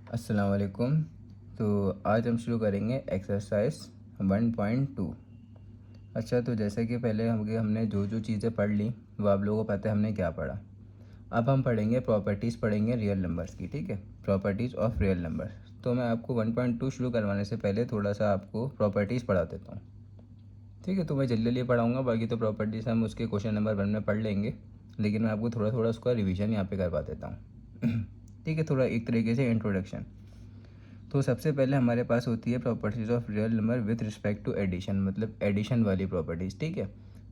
अस्सलाम वालेकुम। तो आज हम शुरू करेंगे एक्सरसाइज 1.2। अच्छा, तो जैसे कि पहले हमने जो जो चीज़ें पढ़ ली वो आप लोगों को पता है हमने क्या पढ़ा। अब हम पढ़ेंगे प्रॉपर्टीज़, पढ़ेंगे रियल नंबर्स की। ठीक है, प्रॉपर्टीज़ ऑफ रियल नंबर्स। तो मैं आपको 1.2 शुरू करवाने से पहले थोड़ा सा आपको प्रॉपर्टीज़ पढ़ा देता हूँ। ठीक है, तो मैं जल्दी जल्दी पढ़ाऊँगा, बाकी तो प्रॉपर्टीज़ हम उसके क्वेश्चन नंबर 1 में पढ़ लेंगे, लेकिन मैं आपको थोड़ा थोड़ा उसका रिविज़न यहाँ पे करवा देता हूँ। ठीक है, थोड़ा एक तरीके से इंट्रोडक्शन। तो सबसे पहले हमारे पास होती है properties of real number with respect to addition, मतलब एडिशन वाली प्रॉपर्टीज़। ठीक है,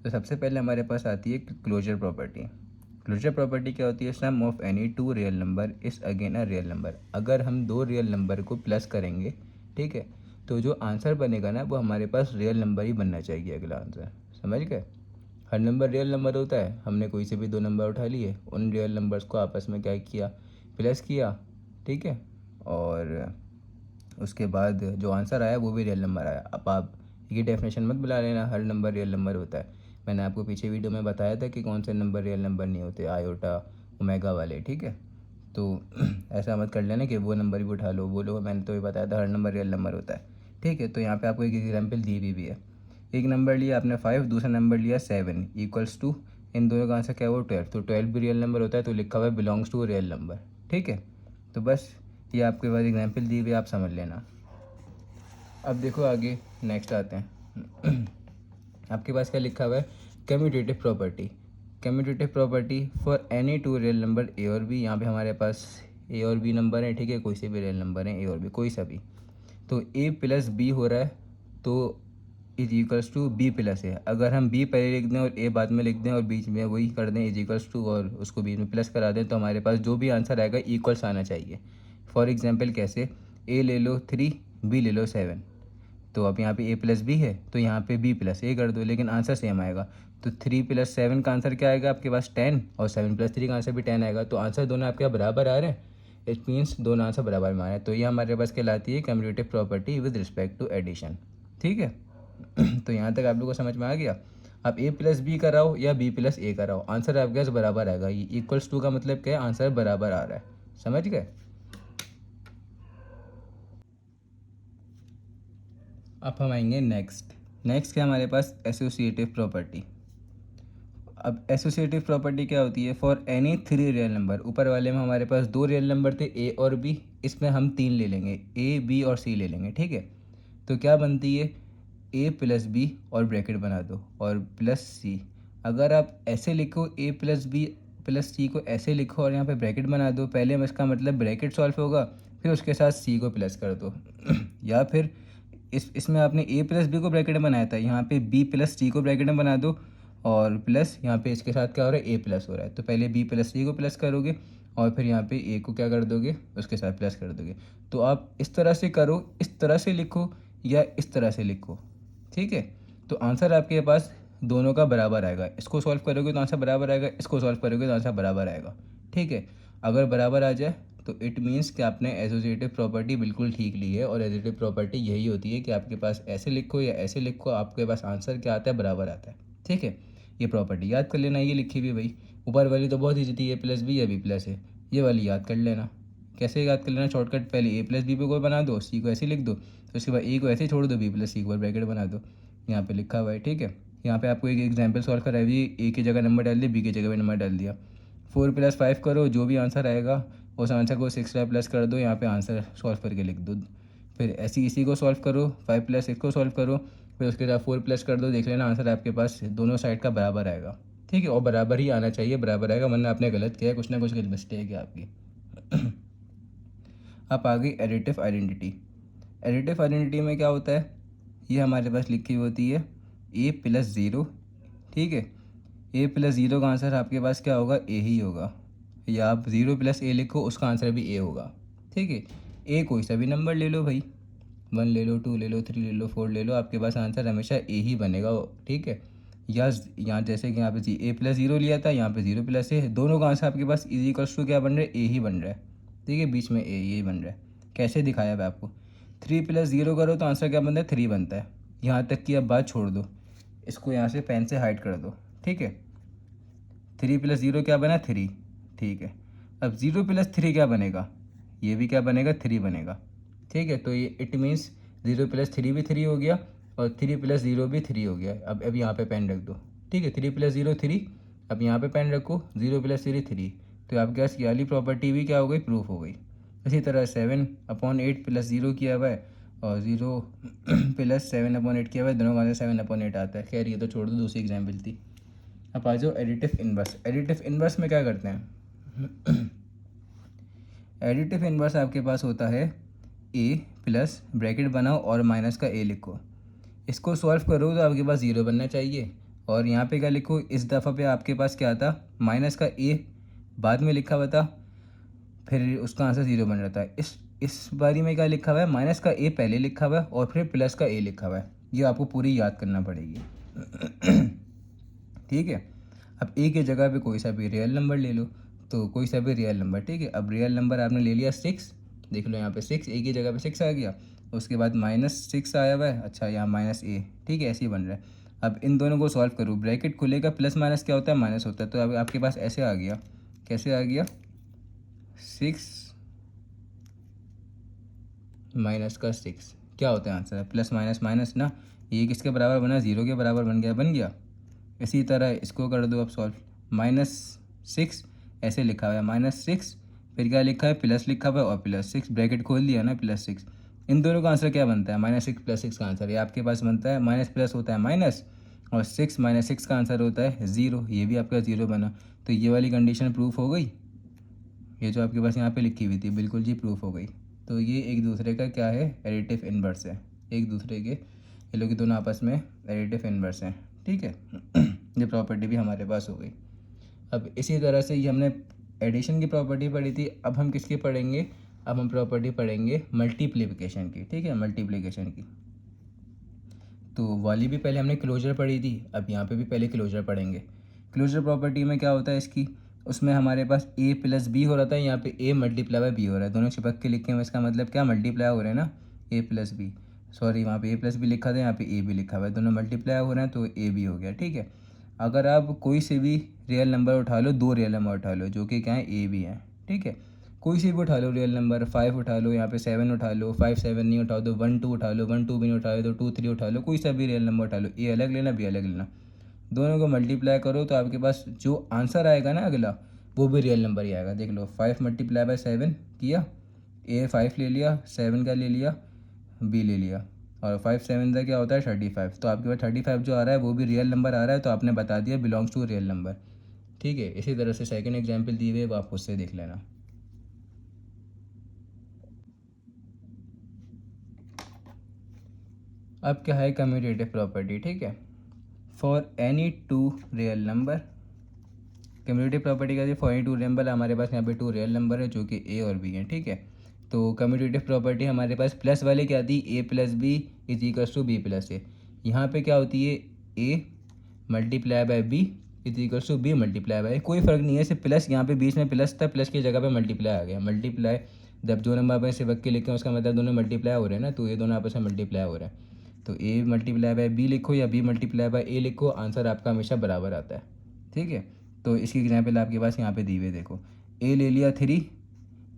तो सबसे पहले हमारे पास आती है क्लोजर प्रॉपर्टी। क्लोजर प्रॉपर्टी क्या होती है? Sum of any two real number is again a real number. अगर हम दो रियल नंबर को प्लस करेंगे, ठीक है, तो जो आंसर बनेगा ना वो हमारे पास रियल नंबर ही बनना चाहिए अगला आंसर। समझ गए? हर नंबर रियल नंबर होता है। हमने कोई से भी दो नंबर उठा लिए, उन रियल नंबर्स को आपस में क्या किया, प्लस किया। ठीक है, और उसके बाद जो आंसर आया वो भी रियल नंबर आया। अब आप ये डेफिनेशन मत बुला लेना हर नंबर रियल नंबर होता है। मैंने आपको पीछे वीडियो में बताया था कि कौन से नंबर रियल नंबर नहीं होते, आयोटा ओमेगा वाले। ठीक है, तो ऐसा मत कर लेना कि वो नंबर भी उठा लो, बोलो मैंने तो ये बताया था हर नंबर रियल नंबर होता है। ठीक है, तो यहाँ पे आपको एक एग्जाम्पल दी हुई भी है। एक नंबर लिया आपने 5, दूसरा नंबर लिया 7 इक्वल्स टू, इन दोनों का आंसर क्या है? वो 12। तो 12 भी रियल नंबर होता है, तो लिखा हुआ है बिलोंग्स टू रियल नंबर। ठीक है, तो बस ये आपके पास एग्जाम्पल दी हुई है, आप समझ लेना। अब देखो आगे, नेक्स्ट आते हैं। आपके पास क्या लिखा हुआ है? Commutative property. Commutative property for any two real number A और बी। यहाँ पे हमारे पास ए और बी नंबर है। ठीक है, कोई से भी रियल नंबर है, ए और बी कोई सा भी। तो ए प्लस बी हो रहा है, तो is equals to B plus A. अगर हम बी पहले लिख दें और ए बाद में लिख दें और बीच में वही कर दें इज इक्वल्स टू, और उसको बीच में प्लस करा दें, तो हमारे पास जो भी आंसर आएगा इक्वल्स आना चाहिए। फॉर एग्जांपल कैसे? ए ले लो 3, बी ले लो 7। तो अब यहाँ पे ए प्लस बी है, तो यहाँ पे बी प्लस ए कर दो, लेकिन आंसर सेम आएगा। तो 3 + 7 का आंसर क्या आएगा आपके पास? 10, और 7 + 3 का आंसर भी 10 आएगा। तो आंसर दोनों आपके बराबर आ रहे हैं। इट मीन्स दोनों आंसर बराबर में आ रहे हैं। तो ये हमारे पास कहलाती है commutative property with respect to addition. ठीक है। तो यहाँ तक आप लोगों को समझ में आ गया। आप ए प्लस बी कराओ या बी प्लस ए कराओ, आंसर आपके पास बराबर आएगा। ये इक्वल्स टू का मतलब क्या है? आंसर बराबर आ रहा है। समझ गए? अब हम आएंगे नेक्स्ट। नेक्स्ट क्या हमारे पास? Associative property. अब एसोसिएटिव प्रॉपर्टी क्या होती है? For any three real number. ऊपर वाले में हमारे पास दो रियल नंबर थे, ए और बी। इसमें हम तीन ले लेंगे, ए बी और सी ले लेंगे। ठीक है, तो क्या बनती है? ए प्लस बी और ब्रैकेट बना दो और प्लस सी। अगर आप ऐसे लिखो ए प्लस बी प्लस सी को ऐसे लिखो और यहाँ पे ब्रैकेट बना दो, पहले में इसका मतलब ब्रैकेट सॉल्व होगा, फिर उसके साथ सी को प्लस कर दो। या फिर इसमें आपने ए प्लस बी को ब्रैकेट में बनाया था, यहाँ पे बी प्लस सी को ब्रैकेट में बना दो, और प्लस यहाँ पे इसके साथ क्या हो रहा है? ए प्लस हो रहा है। तो पहले बी प्लस सी को प्लस करोगे और फिर यहाँ पे ए को क्या कर दोगे? उसके साथ प्लस कर दोगे। तो आप इस तरह से करो, इस तरह से लिखो या इस तरह से लिखो। ठीक है, तो आंसर आपके पास दोनों का बराबर आएगा। इसको सॉल्व करोगे तो आंसर बराबर आएगा, इसको सॉल्व करोगे तो आंसर बराबर आएगा। ठीक है, अगर बराबर आ जाए तो इट मीन्स कि आपने एसोसिएटिव प्रॉपर्टी बिल्कुल ठीक ली है। और एसोसिएटिव प्रॉपर्टी यही होती है कि आपके पास ऐसे लिखो या ऐसे लिखो, आपके पास आंसर क्या आता है? बराबर आता है। ठीक है, ये प्रॉपर्टी याद कर लेना। ये लिखी हुई भाई, ऊपर वाली तो बहुत ईजी थी, ए प्लस बी या बी प्लस है। ये वाली याद कर लेना। कैसे याद कर लेना? शॉर्टकट, पहले ए प्लस बी पे को बना दो, सी को ऐसे लिख दो, तो उसके बाद ए को ऐसे छोड़ दो, बी प्लस सी को ब्रैकेट बना दो। यहाँ पे लिखा हुआ है। ठीक है, यहाँ पे आपको एक एग्जाम्पल सॉल्व कराई हुई, ए की जगह नंबर डाल दिया, बी की जगह भी नंबर डाल दिया। 4 + 5 करो, जो भी आंसर आएगा उस आंसर को 6 से प्लस कर दो, यहाँ पे आंसर सॉल्व करके लिख दो। फिर ऐसी इसी को सॉल्व करो, 5 + 6 को सॉल्व करो, फिर उसके बाद 4 प्लस कर दो, देख लेना आंसर आपके पास दोनों साइड का बराबर आएगा। ठीक है, और बराबर ही आना चाहिए, बराबर आएगा, वरना आपने गलत किया है, कुछ ना कुछ मिस्टेक है आपकी। अब आ गई एडिटिव आइडेंटिटी। एडिटिव आइडेंटिटी में क्या होता है? ये हमारे पास लिखी होती है ए प्लस ज़ीरो। ठीक है, ए प्लस ज़ीरो का आंसर आपके पास क्या होगा? ए ही होगा। या आप ज़ीरो प्लस ए लिखो, उसका आंसर भी ए होगा। ठीक है, ए कोई सा भी नंबर ले लो भाई, 1 ले लो, 2 ले लो, 3 ले लो, 4 ले लो, आपके पास आंसर हमेशा ए ही बनेगा। ठीक है, या यहाँ जैसे कि यहाँ पे ए प्लस ज़ीरो लिया था, यहाँ पे ज़ीरो प्लस ए, दोनों का आंसर आपके पास इज इक्वल्स टू क्या बन रहा है? ए ही बन रहा है। ठीक है, बीच में ए यही बन रहा है। कैसे दिखाया है आपको? 3 + 0 करो तो आंसर क्या बनता है? 3 बनता है। यहाँ तक की अब बात छोड़ दो, इसको यहाँ से पेन से हाइड कर दो। ठीक है, 3 + 0 क्या बना? 3। ठीक है, अब 0 + 3 क्या बनेगा? ये भी क्या बनेगा, 3 बनेगा। ठीक है, तो ये इट मीन्स 0 + 3 भी 3 हो गया और 3 + 0 भी 3 हो गया। अब यहाँ पे पेन रख दो। ठीक है, 3 + 0 3, अब यहाँ पे पेन रखो, 0 + 3 3, तो आपके पास ये वाली प्रॉपर्टी भी क्या हो गई, प्रूफ हो गई। इसी तरह 7/8 + 0 किया हुआ है और 0 + 7/8 किया हुआ है, दोनों का आंसर 7/8 आता है। खैर ये तो छोड़ दो, दूसरी एग्जाम्पल थी। अब आ जाओ एडिटिव इन्वर्स। एडिटिव इन्वर्स में क्या करते हैं एडिटिव इन्वर्स आपके पास होता है a प्लस ब्रैकेट बनाओ और माइनस का a लिखो। इसको सॉल्व करो तो आपके पास 0 बनना चाहिए और यहाँ पे क्या लिखो, इस दफ़ा पे आपके पास क्या था, माइनस का a बाद में लिखा हुआ था, फिर उसका आंसर 0 बन रहा था। इस बारी में क्या लिखा हुआ है, माइनस का a पहले लिखा हुआ है और फिर प्लस का a लिखा हुआ है। ये आपको पूरी याद करना पड़ेगी। ठीक है, अब a की जगह पे कोई सा भी रियल नंबर ले लो, तो कोई सा भी रियल नंबर। ठीक है, अब रियल नंबर आपने ले लिया 6, देख लो यहाँ पे 6, a की जगह पे 6 आ गया, उसके बाद -6 आया हुआ है, अच्छा यहाँ -a। ठीक है, ऐसे ही बन रहा है। अब इन दोनों को सॉल्व करो, ब्रैकेट खुलेगा, प्लस माइनस क्या होता है, माइनस होता है, तो अब आपके पास ऐसे आ गया, कैसे आ गया, 6 माइनस का 6 क्या होता है आंसर, प्लस माइनस माइनस ना, ये किसके बराबर बना, 0 के बराबर बन गया। इसी तरह इसको कर दो अब सॉल्व, -6 ऐसे लिखा हुआ है, -6 फिर क्या लिखा है, प्लस लिखा हुआ है और +6 ब्रैकेट खोल दिया ना, +6। इन दोनों का आंसर क्या बनता है, -6 + 6 का आंसर ये आपके पास बनता है, माइनस प्लस होता है माइनस और 6 - 6 का आंसर होता है 0, ये भी आपका 0 बना। तो ये वाली कंडीशन प्रूफ हो गई, ये जो आपके पास यहाँ पे लिखी हुई थी बिल्कुल जी प्रूफ हो गई। तो ये एक दूसरे का क्या है, एडिटिव इन्वर्स है, एक दूसरे के, ये लोग दोनों आपस में एडिटिव इन्वर्स हैं। ठीक है, ये प्रॉपर्टी भी हमारे पास हो गई। अब इसी तरह से ये हमने एडिशन की प्रॉपर्टी पढ़ी थी, अब हम किसकी पढ़ेंगे, अब हम प्रॉपर्टी पढ़ेंगे मल्टीप्लिकेशन की। ठीक है, मल्टीप्लिकेशन की तो वाली भी पहले हमने क्लोजर पढ़ी थी, अब यहाँ पे भी पहले क्लोजर पढ़ेंगे। क्लोजर प्रॉपर्टी में क्या होता है इसकी, उसमें हमारे पास a + b हो रहा था, यहाँ पे a × b हो रहा है, दोनों चिपक के लिखे हैं, इसका मतलब क्या, मल्टीप्लाई हो रहे हैं ना, a + b, सॉरी वहाँ पे a + b लिखा था, यहाँ पे a भी लिखा हुआ है, दोनों मल्टीप्लाई हो रहे हैं तो a भी हो गया। ठीक है, अगर आप कोई से भी रियल नंबर उठा लो, 2 रियल नंबर उठा लो जो कि क्या है, a भी है। ठीक है, कोई सी भी उठा लो रियल नंबर, 5 उठा लो, यहाँ पे 7 उठा लो, 5 7 नहीं उठाओ तो 1 2 उठा लो, 1 2 भी नहीं उठाओ तो 2 3 उठा लो, कोई सा भी रियल नंबर उठा लो, ए अलग लेना बी अलग लेना, दोनों को मल्टीप्लाई करो तो आपके पास जो आंसर आएगा ना अगला, वो भी रियल नंबर ही आएगा। देख लो, 5 × 7 किया, ए 5 ले लिया, 7 का ले लिया, बी ले लिया, और 5 7 का क्या होता है 35, तो आपके पास 35 जो आ रहा है वो भी रियल नंबर आ रहा है, तो आपने बता दिया बिलोंग्स टू रियल नंबर। ठीक है, इसी तरह से सेकंड एग्जांपल दिए हुए, वो आप खुद से देख लेना। अब क्या है, कम्यूटेटिव प्रॉपर्टी। ठीक है, for any 2 real number, commutative property का फॉर एनी 2 रियल नंबर, हमारे पास यहाँ पे 2 रियल नंबर है जो कि a और b हैं। ठीक है, तो कम्यूटेटिव प्रॉपर्टी हमारे पास प्लस वाले क्या थी, a + b = b + a। यहाँ पे क्या होती है, a × b = b × a, कोई फ़र्क नहीं है, सिर्फ प्लस, यहाँ पे बीच में प्लस था, प्लस की जगह पे मल्टीप्लाई आ गया। मल्टीप्लाई जब जो नंबर आपने सिवक के लिखे हैं उसका मतलब दोनों मल्टीप्लाई हो रहे हैं ना, तो ये दोनों आपस में मल्टीप्लाई हो रहे हैं, तो a × b लिखो या b × a लिखो, आंसर आपका हमेशा बराबर आता है। ठीक है, तो इसकी एग्जाम्पल आपके पास यहाँ पे दी हुई, देखो a ले लिया 3,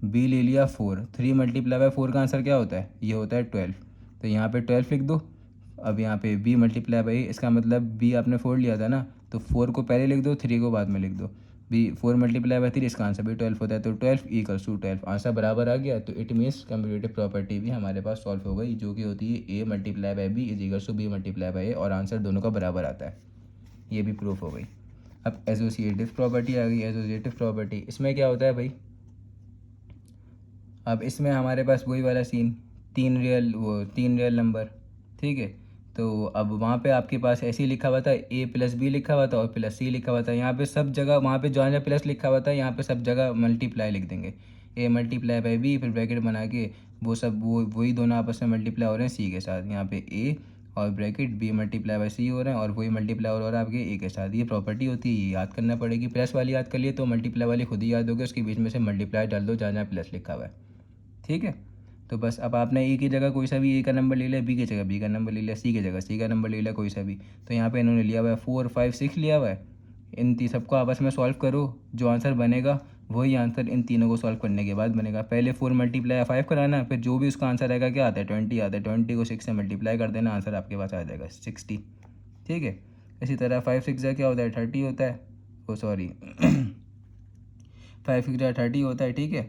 b ले लिया 4, 3 × 4 का आंसर क्या होता है, ये होता है 12, तो यहाँ पे 12 लिख दो। अब यहाँ पे b × a, इसका मतलब b आपने 4 लिया था ना, तो 4 को पहले लिख दो, 3 को बाद में लिख दो, b 4 × 3, इसका आंसर भी 12 होता है, तो 12 = 12, आंसर बराबर आ गया। तो इट मीन्स कम्यूटेटिव प्रॉपर्टी भी हमारे पास सॉल्व हो गई, जो कि होती है a × b = b × a, और आंसर दोनों का बराबर आता है, ये भी प्रूफ हो गई। अब एसोसिएटिव प्रॉपर्टी आ गई। एसोसिएटिव प्रॉपर्टी इसमें क्या होता है भाई, अब इसमें हमारे पास वही वाला सीन, 3 रियल नंबर। ठीक है, तो अब वहाँ पे आपके पास ऐसे ही लिखा हुआ था, a + b लिखा हुआ था और +c लिखा हुआ था, यहाँ पे सब जगह, वहाँ पे जहाँ जहाँ प्लस लिखा हुआ था यहाँ पे सब जगह मल्टीप्लाई लिख देंगे, a × b, फिर ब्रैकेट बना के वो सब वही दोनों आपस में मल्टीप्लाई हो रहे हैं c के साथ, यहाँ पे a और ब्रैकेट b × c हो रहे हैं और वही मल्टीप्लाई हो रहा है आपके a के साथ। ये प्रॉपर्टी होती है, ये याद करना पड़ेगी। प्लस वाली याद कर लिए तो मल्टीप्लाई वाली खुद ही याद होगी, उसके बीच में से मल्टीप्लाई डाल दो जहाँ जहाँ प्लस लिखा हुआ है। ठीक है, तो बस अब आपने ए की जगह कोई सा भी ए का नंबर ले लिया, बी की जगह बी का नंबर ले लिया, सी की जगह सी का नंबर ले लिया कोई सा भी, तो यहाँ पे इन्होंने लिया हुआ है 4 5 6 लिया हुआ है। इन सबको आपस में सॉल्व करो, जो आंसर बनेगा वही आंसर इन तीनों को सॉल्व करने के बाद बनेगा। पहले 4 मल्टीप्लाई 5 कराना, फिर जो भी उसका आंसर आएगा क्या आता है 20 आता है, 20 को 6 से मल्टीप्लाई कर देना, आंसर आपके पास आ जाएगा 60। ठीक है। इसी तरह 5 6 क्या होता है 30 होता है, ओ सॉरी 5 6 30 होता है। ठीक है,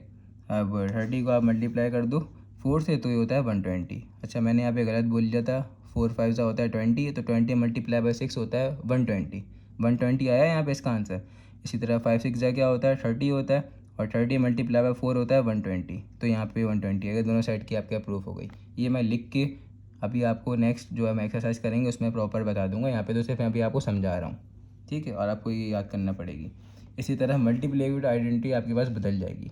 अब 30 को आप मल्टीप्लाई कर दो 4 से तो ये होता है 120। अच्छा मैंने यहाँ पे गलत बोल दिया था, 4 5 सा होता है 20, तो 20 मल्टीप्लाई बाई 6 होता है 120। 120 आया यहाँ पे इसका आंसर। इसी तरह 5 6 क्या होता है 30 होता है, और 30 मल्टीप्लाई बाई 4 होता है 120, तो यहाँ पे 120 आएगा। दोनों साइड की आपके प्रूफ हो गई। ये मैं लिख के अभी आपको नेक्स्ट जो हम एक्सरसाइज करेंगे उसमें प्रॉपर बता दूंगा। यहाँ पे तो सिर्फ अभी आपको समझा रहा हूँ। ठीक है, और आपको ये याद करना पड़ेगी। इसी तरह मल्टीप्लिकेटिव आइडेंटिटी आपके पास बदल जाएगी,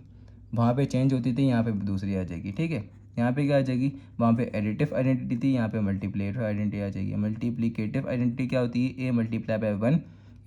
वहाँ पे चेंज होती थी, यहाँ पे दूसरी आ जाएगी। ठीक है, यहाँ पे क्या आ जाएगी, वहाँ पे एडिटिव आइडेंटिटी थी, यहाँ पे मल्टीप्लिकेटिव आइडेंटिटी आ जाएगी। मल्टीप्लिकेटिव आइडेंटिटी क्या होती है, A multiply by 1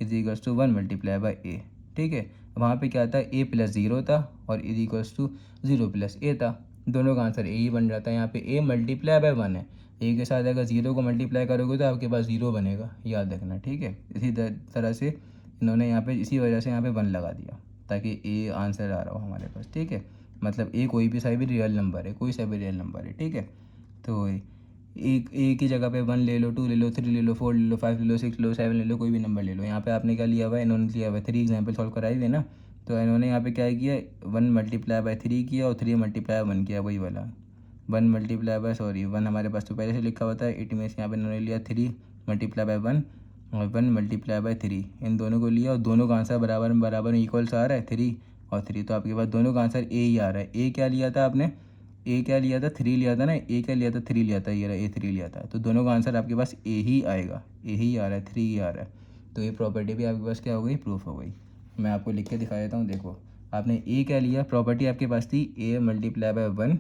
is equals to 1 multiply by A. ठीक है, वहाँ पे क्या था ए प्लस 0 था और इज इक्वल्स टू 0 प्लस ए था। दोनों का आंसर ए ही बन रहा था। यहाँ पे ए मल्टीप्लाई बाय 1 है, ए के साथ अगर 0 को मल्टीप्लाई करोगे तो आपके पास 0 बनेगा, याद रखना। ठीक है, इसी तरह से इन्होंने यहाँ पे इसी वजह से यहाँ पे 1 लगा दिया ताकि ए आंसर आ रहा हो हमारे पास। ठीक है, मतलब ए कोई भी सा भी रियल नंबर है, कोई सा भी रियल नंबर है। ठीक है, तो एक ए की जगह पे 1 ले लो, 2 ले लो, 3 ले लो, 4 ले लो, 5 ले लो, 6 ले लो, 7 ले लो, कोई भी नंबर ले लो। यहाँ पे आपने क्या लिया हुआ है, इन्होंने लिया हुआ है 3 एग्जाम्पल सॉल्व कराई थी ना, तो इन्होंने यहाँ पे क्या किया 1 मल्टीप्लाई बाय 3 किया और 3 मल्टीप्लाई 1 किया, वही वाला 1 मल्टीप्लाई बाय 1 हमारे पास तो पहले से लिखा हुआ था। इट मीन्स यहाँ पे इन्होंने लिया 3 मल्टीप्लाई बाय 1 और 1 मल्टीप्लाई बाय 3, इन दोनों को लिया और दोनों का आंसर बराबर बराबर इक्वल्स आ रहा है 3 और 3, तो आपके पास दोनों का आंसर ए ही आ रहा है। ए क्या लिया था आपने, ए क्या लिया था 3 लिया था ना, ए क्या लिया था 3 लिया था, ये रहा ए 3 लिया था, तो दोनों का आंसर आपके पास ए ही आएगा, ए ही आ रहा है, 3 ही आ रहा है। तो ये प्रॉपर्टी भी आपके पास क्या हो गई, प्रूफ हो गई। मैं आपको लिख के दिखा देता हूँ। देखो आपने ए क्या लिया, प्रॉपर्टी आपके पास थी ए मल्टीप्लाई बाय 1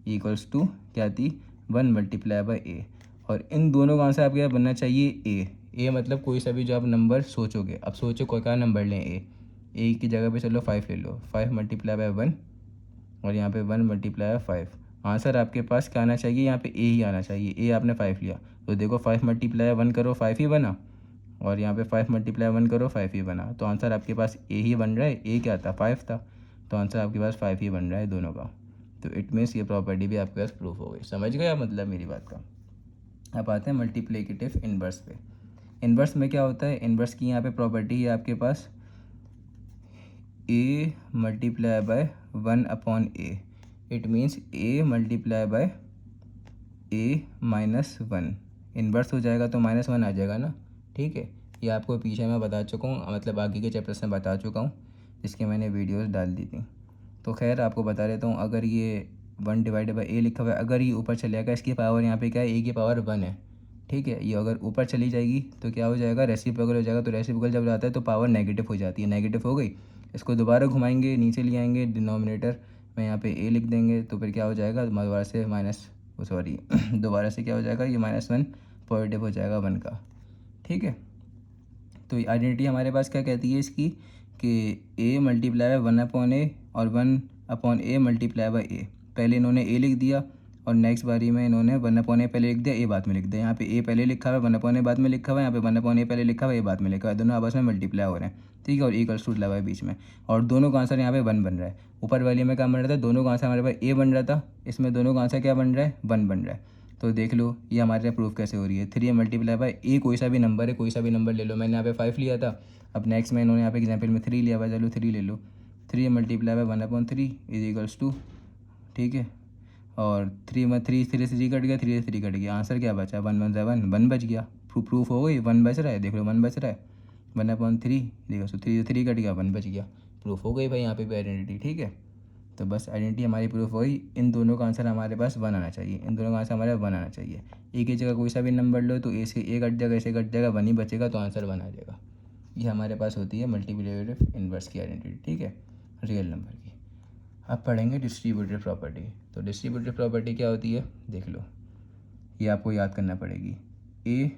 इक्वल्स टू क्या थी 1 मल्टीप्लाई बाय ए, और इन दोनों का आंसर आपके यहाँ बनना चाहिए ए मतलब कोई सा भी जो आप नंबर सोचोगे, अब सोचो कोई का नंबर लें। ए की जगह पे चलो 5 ले लो, 5 मल्टीप्लाई बाय 1 और यहाँ पे 1 मल्टीप्लाई बाय 5, आंसर आपके पास क्या आना चाहिए, यहाँ पे ए ही आना चाहिए। ए आपने 5 लिया तो देखो 5 मल्टीप्लाई 1 करो 5 ही बना, और यहाँ पे 5 मल्टीप्लाई 1 करो 5 ही बना, तो आंसर आपके पास ए ही बन रहा है। ए क्या था 5 था, तो आंसर आपके पास 5 ही बन रहा है दोनों का। तो इट मीन्स ये प्रॉपर्टी भी आपके पास प्रूफ हो गई। समझ गए आप मतलब मेरी बात का। अब आते हैं मल्टीप्लिकेटिव इनवर्स पे। इनवर्स में क्या होता है, इनवर्स की यहाँ पे प्रॉपर्टी है आपके पास A multiply by 1 upon A. It means A multiply by A minus 1, inverse हो जाएगा तो -1 आ जाएगा ना। ठीक है, ये आपको पीछे मैं बता चुका हूँ, मतलब आगे के चैप्टर्स में बता चुका हूँ, जिसके मैंने वीडियोस डाल दी थी। तो खैर आपको बता देता हूँ, अगर ये 1 डिवाइडेड बाई ए लिखा हुआ है, अगर ये ऊपर चलेगा इसकी पावर यहाँ पे क्या है, ए की पावर 1 है। ठीक है, ये अगर ऊपर चली जाएगी तो क्या हो जाएगा, रेसिप्रोकल हो जाएगा। तो रेसिप्रोकल जब जाता है तो पावर नेगेटिव हो जाती है, नेगेटिव हो गई। इसको दोबारा घुमाएंगे, नीचे ले आएंगे, डिनोमिनेटर में यहाँ पे ए लिख देंगे, तो फिर क्या हो जाएगा, दोबारा से दोबारा से क्या हो जाएगा, ये -1 पॉजिटिव हो जाएगा 1 का। ठीक है, तो आइडेंटिटी हमारे पास क्या कहती है इसकी, कि ए मल्टीप्लाई बाय 1 अपॉन ए और 1 अपॉन ए मल्टीप्लाई बाय ए। पहले इन्होंने ए लिख दिया और नेक्स्ट बारी में इन्होंने 1 अपॉन ए पहले लिख दिया, ए बाद में लिख दिया। यहाँ पे ए पहले लिखा हुआ है, 1 अपॉन ए बाद में लिखा हुआ है, यहाँ पे 1 अपॉन ए पहले लिखा हुआ है, ए बाद में लिखा हुआ है, दोनों आपस में मल्टीप्लाई हो रहे हैं। ठीक है, और इक्वल्स टू लगा है बीच में, और दोनों का आंसर यहाँ पे 1 बन रहा है। ऊपर वाली में क्या बन रहा था, दोनों का आंसर हमारे पास ए बन रहा था, इसमें दोनों का आंसर क्या बन रहा है, 1 बन रहा है। तो देख लो ये हमारे प्रूफ कैसे हो रही है, 3 मल्टीप्लाई बाय ए, कोई सा भी नंबर है, कोई सा भी नंबर ले लो। मैंने यहाँ पे 5 लिया था, अब नेक्स्ट में इन्होंने यहाँ पे एग्जाम्पल में 3 लिया हुआ, चलो 3 ले लो। 3 multiply by 1 upon 3 is equals to, ठीक है, और 3 में 3 3 से 3 कट गया, 3 से 3 कट गया, आंसर क्या बचा, 1 1 1 1 बच गया। प्रूफ हो गई, 1 बच रहा है, देख लो 1 बच रहा है, 1 अपॉन 3 देखो, सो 3 से 3 कट गया, 1 बच गया, प्रूफ हो गई भाई यहाँ पे भी आइडेंटिटी। ठीक है, तो बस आइडेंटिटी हमारी प्रूफ हो गई। इन दोनों का आंसर हमारे पास 1 आना चाहिए, इन दोनों का आंसर हमारे 1 आना चाहिए। ए की जगह कोई सा भी नंबर लो तो ए से ए कट जाएगा, ऐसे कट जाएगा, 1 ही बचेगा, तो आंसर 1 आ जाएगा। ये हमारे पास होती है मल्टीप्लिकेटिव इन्वर्स की आइडेंटिटी। ठीक है, रियल नंबर की। अब पढ़ेंगे डिस्ट्रीब्यूटिव प्रॉपर्टी। तो डिस्ट्रीब्यूटिव प्रॉपर्टी क्या होती है, देख लो, ये आपको याद करना पड़ेगी। ए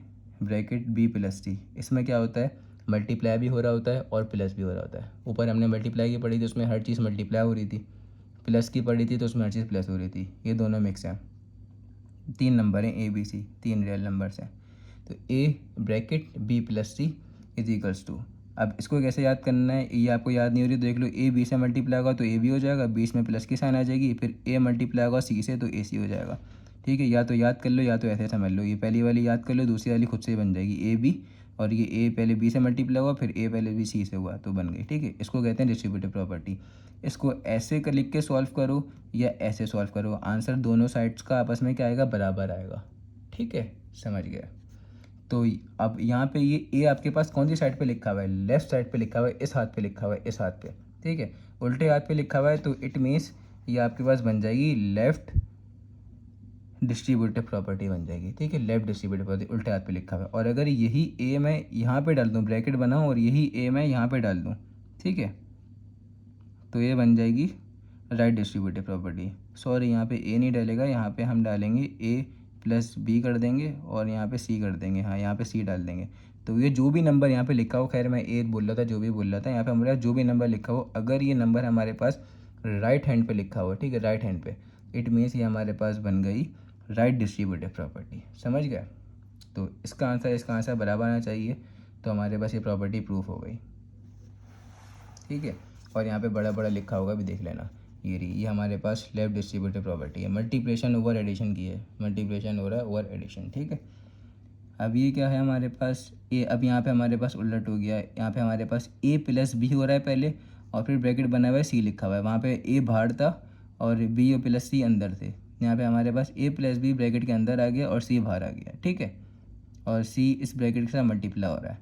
ब्रैकेट बी प्लस टी, इसमें क्या होता है, मल्टीप्लाई भी हो रहा होता है और प्लस भी हो रहा होता है। ऊपर हमने मल्टीप्लाई की पढ़ी थी, उसमें हर चीज़ मल्टीप्लाई हो रही थी, प्लस की पढ़ी थी तो उसमें हर चीज़ प्लस हो रही थी। ये दोनों मिक्स हैं, 3 नंबर हैं A B C, 3 real numbers हैं। तो A bracket B plus C is equals to, अब इसको कैसे याद करना है, ये आपको याद नहीं हो रही, देख लो ए बी से मल्टीप्लाई होगा तो ए बी हो जाएगा, बीच में प्लस की साइन आ जाएगी, फिर ए मल्टीप्लाई होगा सी से तो ए सी हो जाएगा। ठीक है, या तो याद कर लो या तो ऐसे समझ लो, ये पहली वाली याद कर लो, दूसरी वाली खुद से ही बन जाएगी ए बी, और ये ए पहले बी से मल्टीप्लाई हुआ फिर ए पहले बी सी से हुआ तो बन गई। ठीक है, इसको कहते हैं डिस्ट्रीब्यूटिव प्रॉपर्टी। इसको ऐसे कर लिख के सॉल्व करो या ऐसे सॉल्व करो, आंसर दोनों साइड्स का आपस में क्या आएगा, बराबर आएगा। ठीक है, समझ गया। तो अब यहाँ पे ये ए आपके पास कौन सी साइड पे लिखा हुआ है, लेफ्ट साइड पे लिखा हुआ है, इस हाथ पे लिखा हुआ है, इस हाथ पे। ठीक है, उल्टे हाथ पे लिखा हुआ है तो इट मीन्स ये आपके पास बन जाएगी लेफ्ट डिस्ट्रीब्यूटिव प्रॉपर्टी बन जाएगी। ठीक है, लेफ्ट डिस्ट्रीब्यूटिव प्रॉपर्टी उल्टे हाथ पे लिखा हुआ है। और अगर यही ए मैं यहाँ पे डाल दूँ, ब्रैकेट बनाऊँ और यही ए मैं यहाँ पे डाल दूँ, ठीक है, तो ये बन जाएगी राइट डिस्ट्रीब्यूटिव प्रॉपर्टी। सॉरी, यहाँ पे ए नहीं डालेगा, यहाँ पे हम डालेंगे ए प्लस बी कर देंगे और यहाँ पे सी कर देंगे, हाँ यहाँ पे सी डाल देंगे। तो ये जो भी नंबर यहाँ पे लिखा हो, खैर मैं ए बोल रहा था, जो भी बोल रहा था, यहाँ पे हमारे जो भी नंबर लिखा हो, अगर ये नंबर हमारे पास राइट हैंड पे लिखा हुआ, ठीक है, राइट हैंड पे, इट मीन्स ये हमारे पास बन गई राइट डिस्ट्रीब्यूटिव प्रॉपर्टी। समझ गया? तो इसका आंसर बराबर आना चाहिए, तो हमारे पास ये प्रॉपर्टी प्रूफ हो गई। ठीक है, और यहाँ पे बड़ा बड़ा लिखा होगा भी, देख लेना, ये हमारे पास लेफ्ट डिस्ट्रीब्यूटिव प्रॉपर्टी है, मल्टीप्लिकेशन ओवर एडिशन की है, मल्टीप्लिकेशन हो रहा है ओवर एडिशन। ठीक है, अब ये क्या है हमारे पास ए, अब यहाँ पे हमारे पास उलट हो गया है, यहाँ पे हमारे पास ए प्लस बी हो रहा है पहले, और फिर ब्रैकेट बना हुआ है सी लिखा हुआ है, वहाँ पे ए बाहर था और बी और प्लस सी अंदर थे। यहाँ पे हमारे पास ए प्लस बी ब्रैकेट के अंदर आ गया और सी बाहर आ गया। ठीक है, और सी इस ब्रैकेट के साथ मल्टीप्लाई हो रहा है,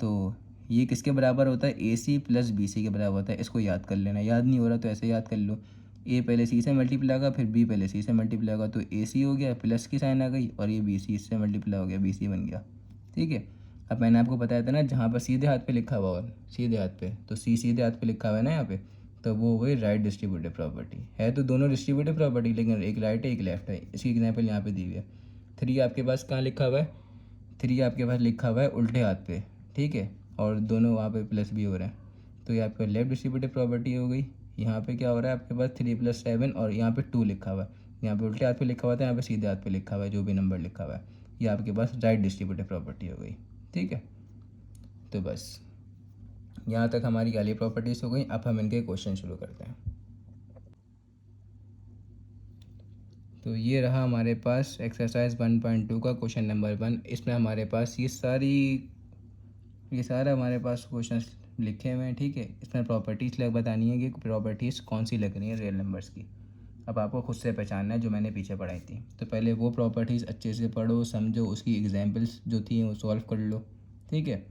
तो ये किसके बराबर होता है, ए सी प्लस बी सी के बराबर होता है। इसको याद कर लेना, याद नहीं हो रहा तो ऐसे याद कर लो, ए पहले सी से मल्टीप्लाई होगा फिर बी पहले सी से मल्टीप्लाई होगा तो ए सी हो गया, प्लस की साइन आ गई, और ये बी सी इससे मल्टीप्लाई हो गया, बी सी बन गया। ठीक है, अब मैंने आपको बताया था ना, जहाँ पर सीधे हाथ पे लिखा हुआ है, सीधे हाथ पे, तो सी सीधे हाथ पे लिखा हुआ है ना यहाँ पे, तो वो वही राइट डिस्ट्रीब्यूटिव प्रॉपर्टी है। तो दोनों डिस्ट्रीब्यूटिव प्रॉपर्टी, लेकिन एक राइट है एक लेफ्ट है। इसकी एग्जाम्पल यहाँ पे दी हुई है। 3 आपके पास कहाँ लिखा हुआ है, 3 आपके पास लिखा हुआ है उल्टे हाथ पे। ठीक है, और दोनों वहाँ पे प्लस भी हो रहे हैं, तो ये आपका लेफ्ट डिस्ट्रीब्यूटिव प्रॉपर्टी हो गई। यहाँ पे क्या हो रहा है आपके पास 3 + 7 और यहाँ पे 2 लिखा हुआ है, यहाँ पे उल्टे हाथ पे लिखा हुआ था, यहाँ पे सीधे हाथ पे लिखा हुआ है, जो भी नंबर लिखा हुआ है, ये आपके पास राइट डिस्ट्रीब्यूटिव प्रॉपर्टी हो गई। ठीक है, तो बस यहाँ तक हमारी वाली प्रॉपर्टीज़ हो गई। अब हम इनके क्वेश्चन शुरू करते हैं। तो ये रहा हमारे पास एक्सरसाइज 1.2 का क्वेश्चन नंबर 1। इसमें हमारे पास ये सारा हमारे पास क्वेश्चन लिखे हुए हैं। ठीक है, इसमें प्रॉपर्टीज़ बतानी है कि प्रॉपर्टीज़ कौन सी लग रही है रियल नंबर्स की। अब आपको खुद से पहचानना है, जो मैंने पीछे पढ़ाई थी। तो पहले वो प्रॉपर्टीज़ अच्छे से पढ़ो, समझो, उसकी एग्जांपल्स जो थी वो सॉल्व कर लो। ठीक है,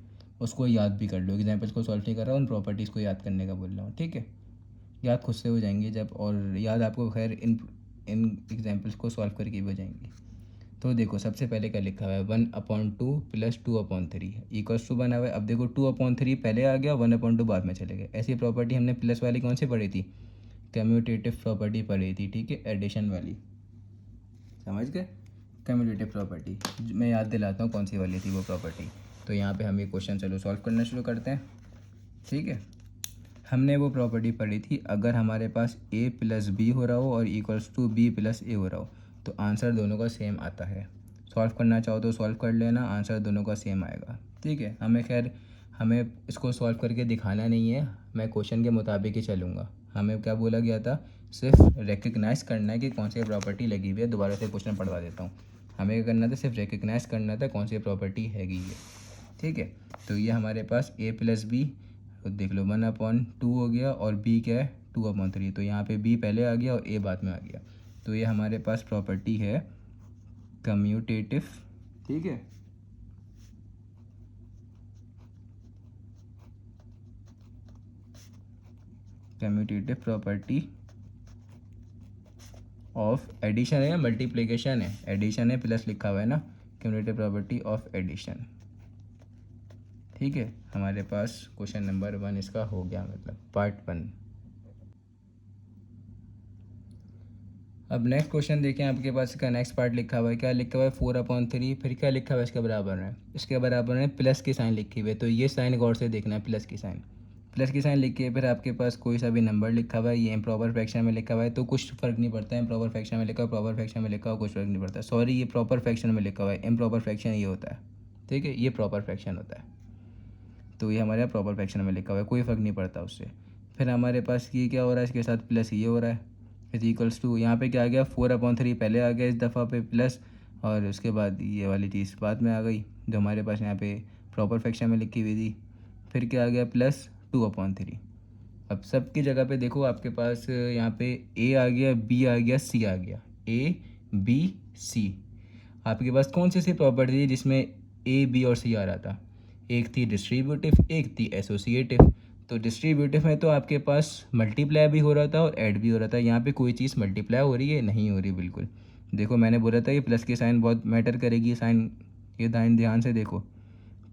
उसको याद भी कर लो, एग्जांपल्स को सॉल्व नहीं कर रहा हूँ, उन प्रॉपर्टीज़ को याद करने का बोल रहा हूँ। ठीक है, याद खुद से हो जाएंगी जब, और याद आपको खैर इन एग्जांपल्स को सॉल्व करके भी हो जाएंगी। तो देखो, सबसे पहले क्या लिखा हुआ है, 1/2 + 2/3 इक्वल्स टू बना हुआ है। अब देखो 2/3 पहले आ गया, 1/2 बाद में चले गए। ऐसी प्रॉपर्टी हमने प्लस वाली कौन सी पढ़ी थी, कम्यूटेटिव प्रॉपर्टी पढ़ी थी। ठीक है, एडिशन वाली, समझ गए, कम्यूटेटिव प्रॉपर्टी। मैं याद दिलाता हूँ कौन सी वाली थी वो प्रॉपर्टी। तो यहाँ पे हम ये क्वेश्चन चलो सॉल्व करना शुरू करते हैं। ठीक है, हमने वो प्रॉपर्टी पढ़ी थी, अगर हमारे पास a + b हो रहा हो और इक्वल्स टू b + a हो रहा हो, तो आंसर दोनों का सेम आता है। सॉल्व करना चाहो तो सॉल्व कर लेना, आंसर दोनों का सेम आएगा। ठीक है, हमें इसको सॉल्व करके दिखाना नहीं है, मैं क्वेश्चन के मुताबिक ही चलूँगा। हमें क्या बोला गया था, सिर्फ रिकग्नाइज़ करना है कि कौन सी प्रॉपर्टी लगी हुई है। दोबारा से क्वेश्चन पढ़वा देता हूँ। हमें क्या करना था, सिर्फ रिकग्नाइज़ करना था कौन सी प्रॉपर्टी हैगी ये। ठीक है, तो ये हमारे पास a + b, तो देख लो 1/2 हो गया, और b क्या है 2/3, तो यहाँ पे b पहले आ गया और a बाद में आ गया। तो ये हमारे पास प्रॉपर्टी है कम्यूटेटिव। ठीक है, कम्यूटेटिव प्रॉपर्टी ऑफ एडिशन है या मल्टीप्लिकेशन है, एडिशन है, प्लस लिखा हुआ है ना, कम्यूटेटिव प्रॉपर्टी ऑफ एडिशन। ठीक है, हमारे पास क्वेश्चन नंबर 1 इसका हो गया, मतलब पार्ट 1। अब नेक्स्ट क्वेश्चन देखें, आपके पास इसका नेक्स्ट पार्ट लिखा हुआ है, क्या लिखा हुआ है 4/3, फिर क्या लिखा हुआ है इसके बराबर है, इसके बराबर है प्लस की साइन लिखी हुई है। तो ये साइन गौर से देखना है, प्लस की साइन लिखी है। फिर आपके पास कोई सा भी नंबर लिखा हुआ है, ये इम्प्रॉपर फ्रैक्शन में लिखा हुआ है, तो कुछ फ़र्क नहीं पड़ता है, इम्प्रॉपर फ्रैक्शन में लिखा हुआ, प्रॉपर फ्रैक्शन में लिखा हुआ, कुछ फ़र्क नहीं पड़ता। सॉरी, ये प्रॉपर फ्रैक्शन में लिखा हुआ है, इम्प्रॉपर फ्रैक्शन ये होता है। ठीक है, ये प्रॉपर फ्रैक्शन होता है। तो ये हमारे यहाँ प्रॉपर फ्रैक्शन में लिखा हुआ है, कोई फ़र्क नहीं पड़ता उससे। फिर हमारे पास ये क्या हो रहा है, इसके साथ प्लस ये हो रहा है इज इक्वल्स टू, यहाँ पे क्या आ गया 4/3 पहले आ गया इस दफ़ा पे प्लस, और उसके बाद ये वाली चीज़ बाद में आ गई जो हमारे पास यहाँ पे प्रॉपर फ्रैक्शन में लिखी हुई थी। फिर क्या आ गया प्लस 2/3। अब सब की जगह पे देखो आपके पास यहाँ पे ए आ गया, बी आ गया, सी आ गया, ए बी सी। आपके पास कौन सी प्रॉपर्टी थी जिसमें ए बी और सी आ रहा था? एक थी डिस्ट्रीब्यूटिव, एक थी एसोसिएटिव। तो डिस्ट्रीब्यूटिव में तो आपके पास मल्टीप्लाई भी हो रहा था और ऐड भी हो रहा था। यहाँ पे कोई चीज़ मल्टीप्लाई हो रही है? नहीं हो रही बिल्कुल। देखो मैंने बोला था कि प्लस की साइन बहुत मैटर करेगी, साइन ये साइन ध्यान से देखो।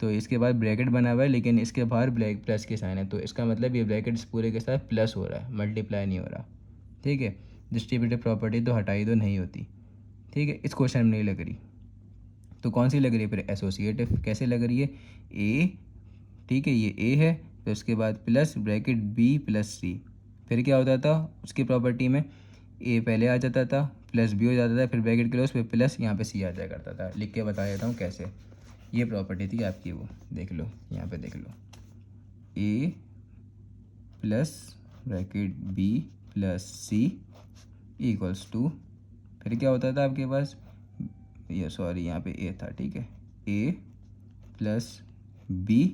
तो इसके बाद ब्रैकेट बना हुआ है लेकिन इसके बाहर ब्लैक प्लस की साइन है, तो इसका मतलब ये ब्रैकेट इस पूरे के साथ प्लस हो रहा है, मल्टीप्लाई नहीं हो रहा। ठीक है, डिस्ट्रीब्यूटिव प्रॉपर्टी तो हटाई दो, नहीं होती। ठीक है, इस क्वेश्चन में नहीं लग रही, तो कौन सी लग रही है फिर? एसोसिएटिव। कैसे लग रही है? ए, ठीक है ये ए है, तो उसके बाद प्लस ब्रैकेट बी प्लस सी। फिर क्या होता था उसकी प्रॉपर्टी में? ए पहले आ जाता था, प्लस बी हो जाता था, फिर ब्रैकेट क्लोज, फिर प्लस यहाँ पे सी आ जाया करता था। लिख के बता देता हूँ कैसे। ये प्रॉपर्टी थी आपकी, वो देख लो यहाँ पे, देख लो A plus bracket B plus C equals to, फिर क्या होता था आपके पास? ये सॉरी यहाँ पे ए था, ठीक है, ए प्लस बी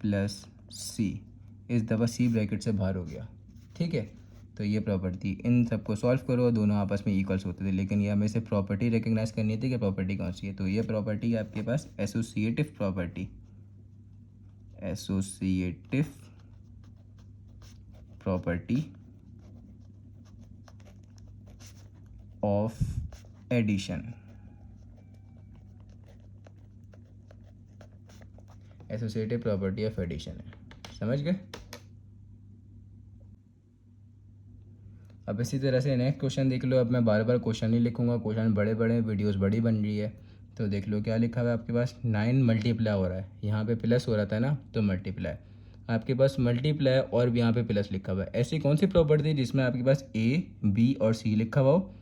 प्लस सी। इस दफ़ा सी ब्रैकेट से बाहर हो गया। ठीक है, तो ये प्रॉपर्टी, इन सबको सॉल्व करो, दोनों आपस में इक्वल्स होते थे, लेकिन ये हमें से प्रॉपर्टी रिकग्नाइज करनी थी कि प्रॉपर्टी कौन सी है। तो ये प्रॉपर्टी आपके पास associative property, associative property of addition, associative property of addition है। समझ गए? अब इसी तरह से नेक्स्ट क्वेश्चन देख लो। अब मैं बार बार क्वेश्चन नहीं लिखूंगा, क्वेश्चन बड़े बड़े, वीडियोस बड़ी बन रही है। तो देख लो क्या लिखा हुआ है आपके पास, 9 मल्टीप्लाई हो रहा है, यहाँ पे प्लस हो रहा था ना, तो मल्टीप्लाई आपके पास मल्टीप्लाई और भी यहाँ पे प्लस लिखा हुआ है। ऐसी कौन सी प्रॉपर्टी जिसमें आपके पास ए बी और सी लिखा हुआ हो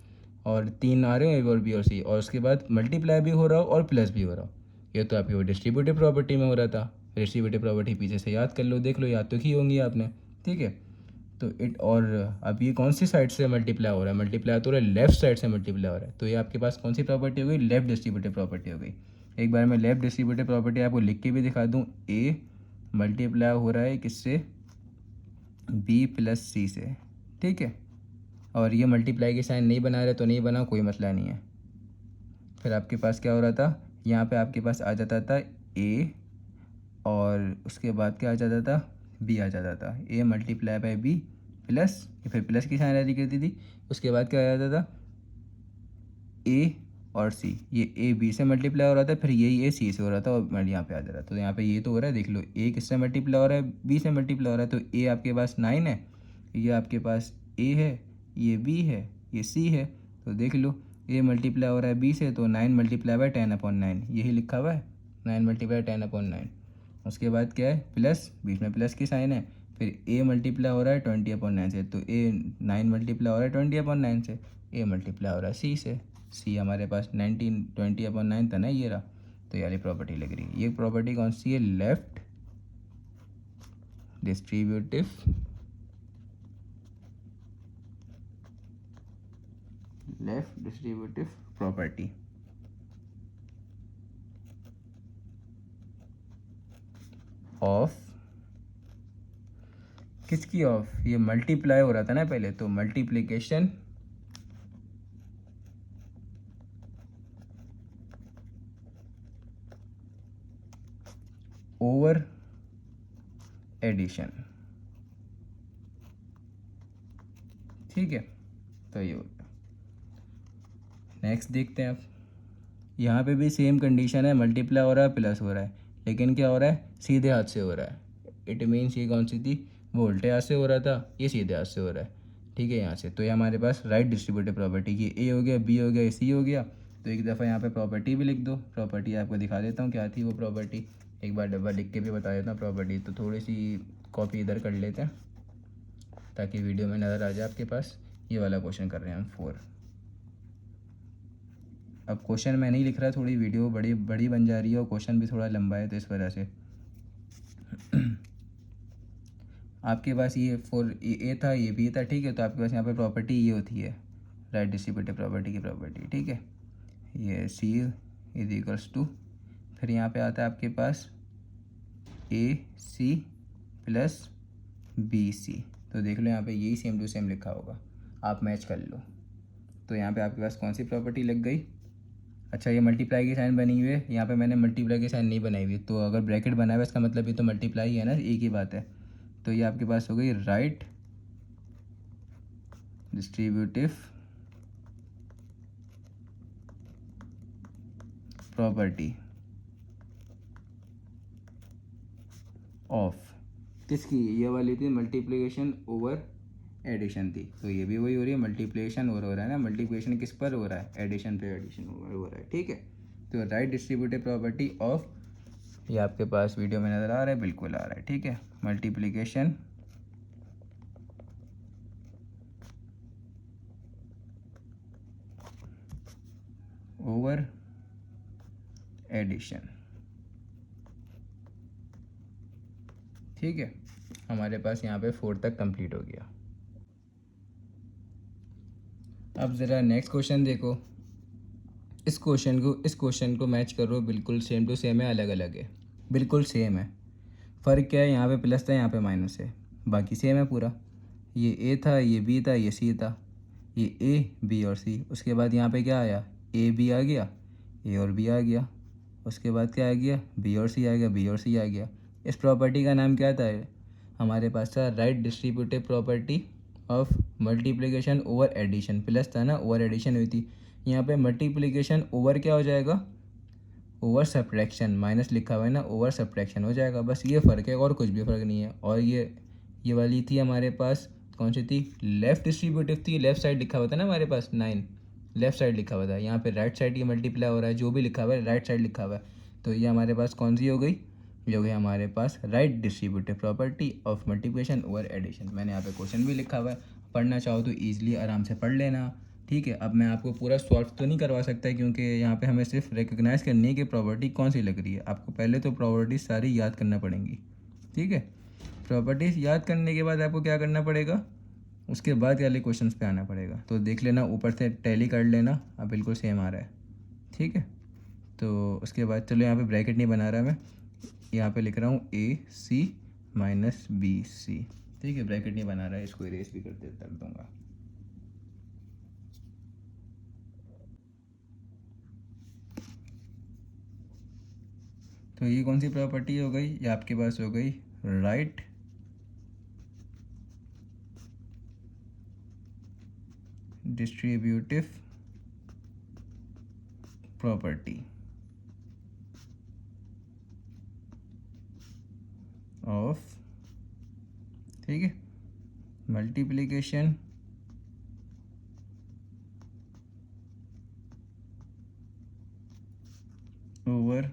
और 3 आ रहे हो, ए और बी और सी, और उसके बाद मल्टीप्लाई भी हो रहा हो और प्लस भी हो रहा हो? ये तो आपकी वो डिस्ट्रीब्यूटिव प्रॉपर्टी में हो रहा था। डिस्ट्रीब्यूटिव प्रॉपर्टी पीछे से याद कर लो, देख लो, याद तो की होंगी आपने। ठीक है, तो इट, और अब ये कौन सी साइड से मल्टीप्लाई हो रहा है? मल्टीप्लाई तो हो रहा है लेफ्ट साइड से मल्टीप्लाई हो रहा है, तो ये आपके पास कौन सी प्रॉपर्टी हो गई? लेफ्ट डिस्ट्रीब्यूटिव प्रॉपर्टी हो गई। एक बार मैं लेफ्ट डिस्ट्रीब्यूटिव प्रॉपर्टी आपको लिख के भी दिखा दूँ। ए मल्टीप्लाई हो रहा है किससे? बी प्लस सी से। ठीक है, और ये मल्टीप्लाई की साइन नहीं बना रहे तो नहीं बना, कोई मसला नहीं है। फिर आपके पास क्या हो रहा था? यहाँ पे आपके पास आ जाता था ए, और उसके बाद क्या आ जाता था? बी आ जाता था। ए मल्टीप्लाई बाय बी प्लस, फिर प्लस की साइन ऐड करती थी। उसके बाद क्या आ जाता था? ए और सी, ये ए बी से मल्टीप्लाई हो रहा था, फिर यही ए सी से हो रहा था, और यहाँ पे आ जा रहा था। तो यहाँ पे ये तो हो रहा है, देख लो, ए किससे मल्टीप्लाई हो रहा है? बी से मल्टीप्लाई हो रहा है। तो ए आपके पास 9 है, ये आपके पास ए है, ये बी है, ये सी है। तो देख लो, ए मल्टीप्लाई हो रहा है बी से, तो 9 मल्टीप्लाई बाय 10/9, यही लिखा हुआ है, 9 मल्टीप्लाई 10/9। उसके बाद क्या है? प्लस, बीच में प्लस की साइन है। फिर ए मल्टीप्लाई हो रहा है 20/9 से, तो ए 9 मल्टीप्लाई हो रहा है 20/9 से। ए मल्टीप्लाई हो रहा है सी से, सी हमारे पास 20/9 था ना, ये रहा। तो ये वाली प्रॉपर्टी लग रही है। ये प्रॉपर्टी कौन सी है? लेफ्ट डिस्ट्रीब्यूटिव प्रॉपर्टी ऑफ, किसकी ऑफ? ये मल्टीप्लाई हो रहा था ना पहले, तो मल्टीप्लिकेशन ओवर एडिशन। ठीक है, तो ये हो गया। नेक्स्ट देखते हैं आप। यहाँ पे भी सेम कंडीशन है, मल्टीप्लाई हो रहा है प्लस हो रहा है, लेकिन क्या हो रहा है? सीधे हाथ से हो रहा है। इट मीन्स ये कौन सी थी? वो उल्टे हाथ से हो रहा था, ये सीधे हाथ से हो रहा है। ठीक है, यहाँ से तो ये हमारे पास राइट डिस्ट्रीब्यूटिव प्रॉपर्टी की, ए हो गया, बी हो गया, सी हो गया। तो एक दफ़ा यहाँ पे प्रॉपर्टी भी लिख दो। प्रॉपर्टी आपको दिखा देता हूँ क्या थी वो प्रॉपर्टी, एक बार डब्बा लिख के भी बता देता हूँ प्रॉपर्टी। तो थोड़ी सी कॉपी इधर कर लेते हैं ताकि वीडियो में नज़र आ जाए आपके पास। ये वाला क्वेश्चन कर रहे हैं हम 4। अब क्वेश्चन मैं नहीं लिख रहा, थोड़ी वीडियो बड़ी बड़ी बन जा रही है और क्वेश्चन भी थोड़ा लंबा है, तो इस वजह से आपके पास ये फोर ए था, ये बी था, ठीक है। तो आपके पास यहाँ पे प्रॉपर्टी ये होती है राइट डिस्ट्रीब्यूटिव प्रॉपर्टी की प्रॉपर्टी, ठीक है। ये सी इज इक्वल्स टू, फिर यहाँ पे आता है आपके पास ए सी प्लस बी सी। तो देख लो यहाँ पे यही सेम टू सेम लिखा होगा, आप मैच कर लो। तो यहाँ पे आपके पास कौन सी प्रॉपर्टी लग गई? अच्छा, ये मल्टीप्लाई की साइन बनी हुई है, यहाँ पे मैंने मल्टीप्लाई की साइन नहीं बनाई हुई, तो अगर ब्रैकेट बना हुआ है इसका मतलब ये तो मल्टीप्लाई है ना, एक ही बात है। तो ये आपके पास हो गई राइट डिस्ट्रीब्यूटिव प्रॉपर्टी ऑफ किसकी? ये वाली थी मल्टीप्लिकेशन ओवर एडिशन थी, तो ये भी वही हो रही है, मल्टीप्लिकेशन और हो रहा है ना। मल्टीप्लिकेशन किस पर हो रहा है? एडिशन पे एडिशन हो रहा है, ठीक है। तो राइट डिस्ट्रीब्यूटिव प्रॉपर्टी ऑफ, ये आपके पास वीडियो में नज़र आ रहा है, बिल्कुल आ रहा है, ठीक है। मल्टीप्लिकेशन ओवर एडिशन, ठीक है। हमारे पास यहाँ पे 4 तक कंप्लीट हो गया। अब ज़रा नेक्स्ट क्वेश्चन देखो। इस क्वेश्चन को मैच करो, बिल्कुल सेम टू सेम है, अलग अलग है, बिल्कुल सेम है। फ़र्क क्या है? यहाँ पे प्लस था, यहाँ पे माइनस है, बाकी सेम है पूरा। ये ए था, ये बी था, ये सी था, ये ए बी और सी। उसके बाद यहाँ पे क्या आया? ए बी आ गया, ए और बी आ गया। उसके बाद क्या आ गया? बी और सी आ गया, बी और सी आ गया। इस प्रॉपर्टी का नाम क्या था? हमारे पास था right distributive property of multiplication over addition. Plus था ना, ओवर एडिशन हुई थी। यहाँ पे मल्टीप्लिकेशन ओवर क्या हो जाएगा? Over subtraction. माइनस लिखा हुआ है ना, ओवर सब्ट्रैक्शन हो जाएगा, बस ये फ़र्क है, और कुछ भी फ़र्क नहीं है। और ये वाली थी हमारे पास, कौन सी थी? लेफ़्ट डिस्ट्रीब्यूटिव थी, लेफ़्ट साइड लिखा हुआ था ना हमारे पास 9, लेफ़्ट साइड लिखा हुआ था। यहाँ पे राइट साइड ये मल्टीप्लाई हो रहा है, जो भी लिखा हुआ है राइट साइड लिखा हुआ है। तो ये हमारे पास कौन सी हो गई? ये हो गई हमारे पास right distributive property of multiplication over addition. मैंने यहाँ पे क्वेश्चन भी लिखा हुआ है, पढ़ना चाहो तो ईजिली आराम से पढ़ लेना, ठीक है। अब मैं आपको पूरा सॉल्व तो नहीं करवा सकता, क्योंकि यहाँ पे हमें सिर्फ रिकग्नाइज़ करनी है कि प्रॉपर्टी कौन सी लग रही है। आपको पहले तो प्रॉपर्टी सारी याद करना पड़ेंगी, ठीक है। प्रॉपर्टीज़ याद करने के बाद आपको क्या करना पड़ेगा? उसके बाद वाले क्वेश्चंस पे आना पड़ेगा। तो देख लेना, ऊपर से टैली कर लेना, अब बिल्कुल सेम आ रहा है, ठीक है। तो उसके बाद चलो, यहाँ पे ब्रैकेट नहीं बना रहा मैं, यहाँ पे लिख रहा हूँ ए सी माइनस बी सी, ठीक है। ब्रैकेट नहीं बना रहा है, इसको इरेज भी कर दूँगा। तो ये कौन सी प्रॉपर्टी हो गई? ये आपके पास हो गई राइट डिस्ट्रीब्यूटिव प्रॉपर्टी ऑफ, ठीक है, मल्टीप्लिकेशन ओवर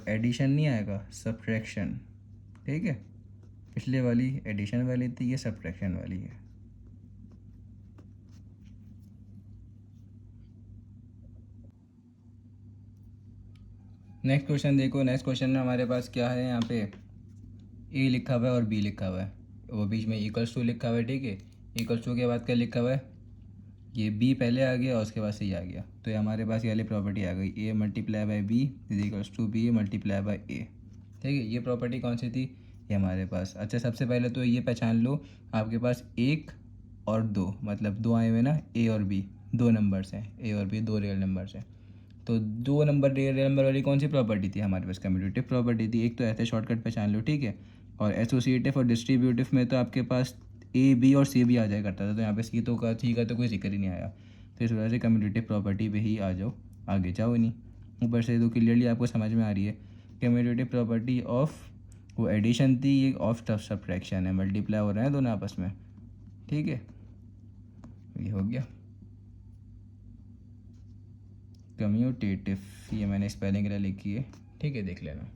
एडिशन नहीं आएगा, सब्ट्रैक्शन, ठीक है। पिछले वाली एडिशन वाली थी, ये सब्ट्रैक्शन वाली है। नेक्स्ट क्वेश्चन देखो। नेक्स्ट क्वेश्चन में हमारे पास क्या है? यहाँ पे ए लिखा हुआ है और बी लिखा हुआ है, वो बीच में इक्वल्स टू लिखा हुआ है, ठीक है। इक्वल्स टू के बाद क्या लिखा हुआ है? ये बी पहले आ गया और उसके बाद सी आ गया। तो ये हमारे पास ये वाली प्रॉपर्टी आ गई, A multiply by B is equals to B multiply by A, ठीक है। ये प्रॉपर्टी कौन सी थी? ये हमारे पास। अच्छा, सबसे पहले तो ये पहचान लो, आपके पास 1 और 2, मतलब 2 आए हुए ना, ए और बी 2 नंबर्स हैं, ए और बी 2 रियल नंबर्स हैं। तो 2 नंबर रियल नंबर वाली कौन सी प्रॉपर्टी थी हमारे पास? कम्यूटेटिव प्रॉपर्टी थी। एक तो ऐसे शॉर्टकट पहचान लो, ठीक है। और एसोसिएटिव और डिस्ट्रीब्यूटिव में तो आपके पास ए बी और सी भी आ जाया करता था, तो यहाँ पे सी तो का थी का तो कोई जिक्र ही नहीं आया। तो इस वजह से कम्यूटेटिव प्रॉपर्टी पे ही आ जाओ, आगे जाओ नहीं। ऊपर से तो क्लियरली आपको समझ में आ रही है, कम्यूटेटिव प्रॉपर्टी ऑफ वो एडिशन थी, ये ऑफ सब्ट्रैक्शन है, मल्टीप्लाई हो रहे हैं दोनों आपस में, ठीक है। ये हो गया कम्यूटेटिव, ये मैंने स्पेलिंग के लिखी है, ठीक है, देख लेना।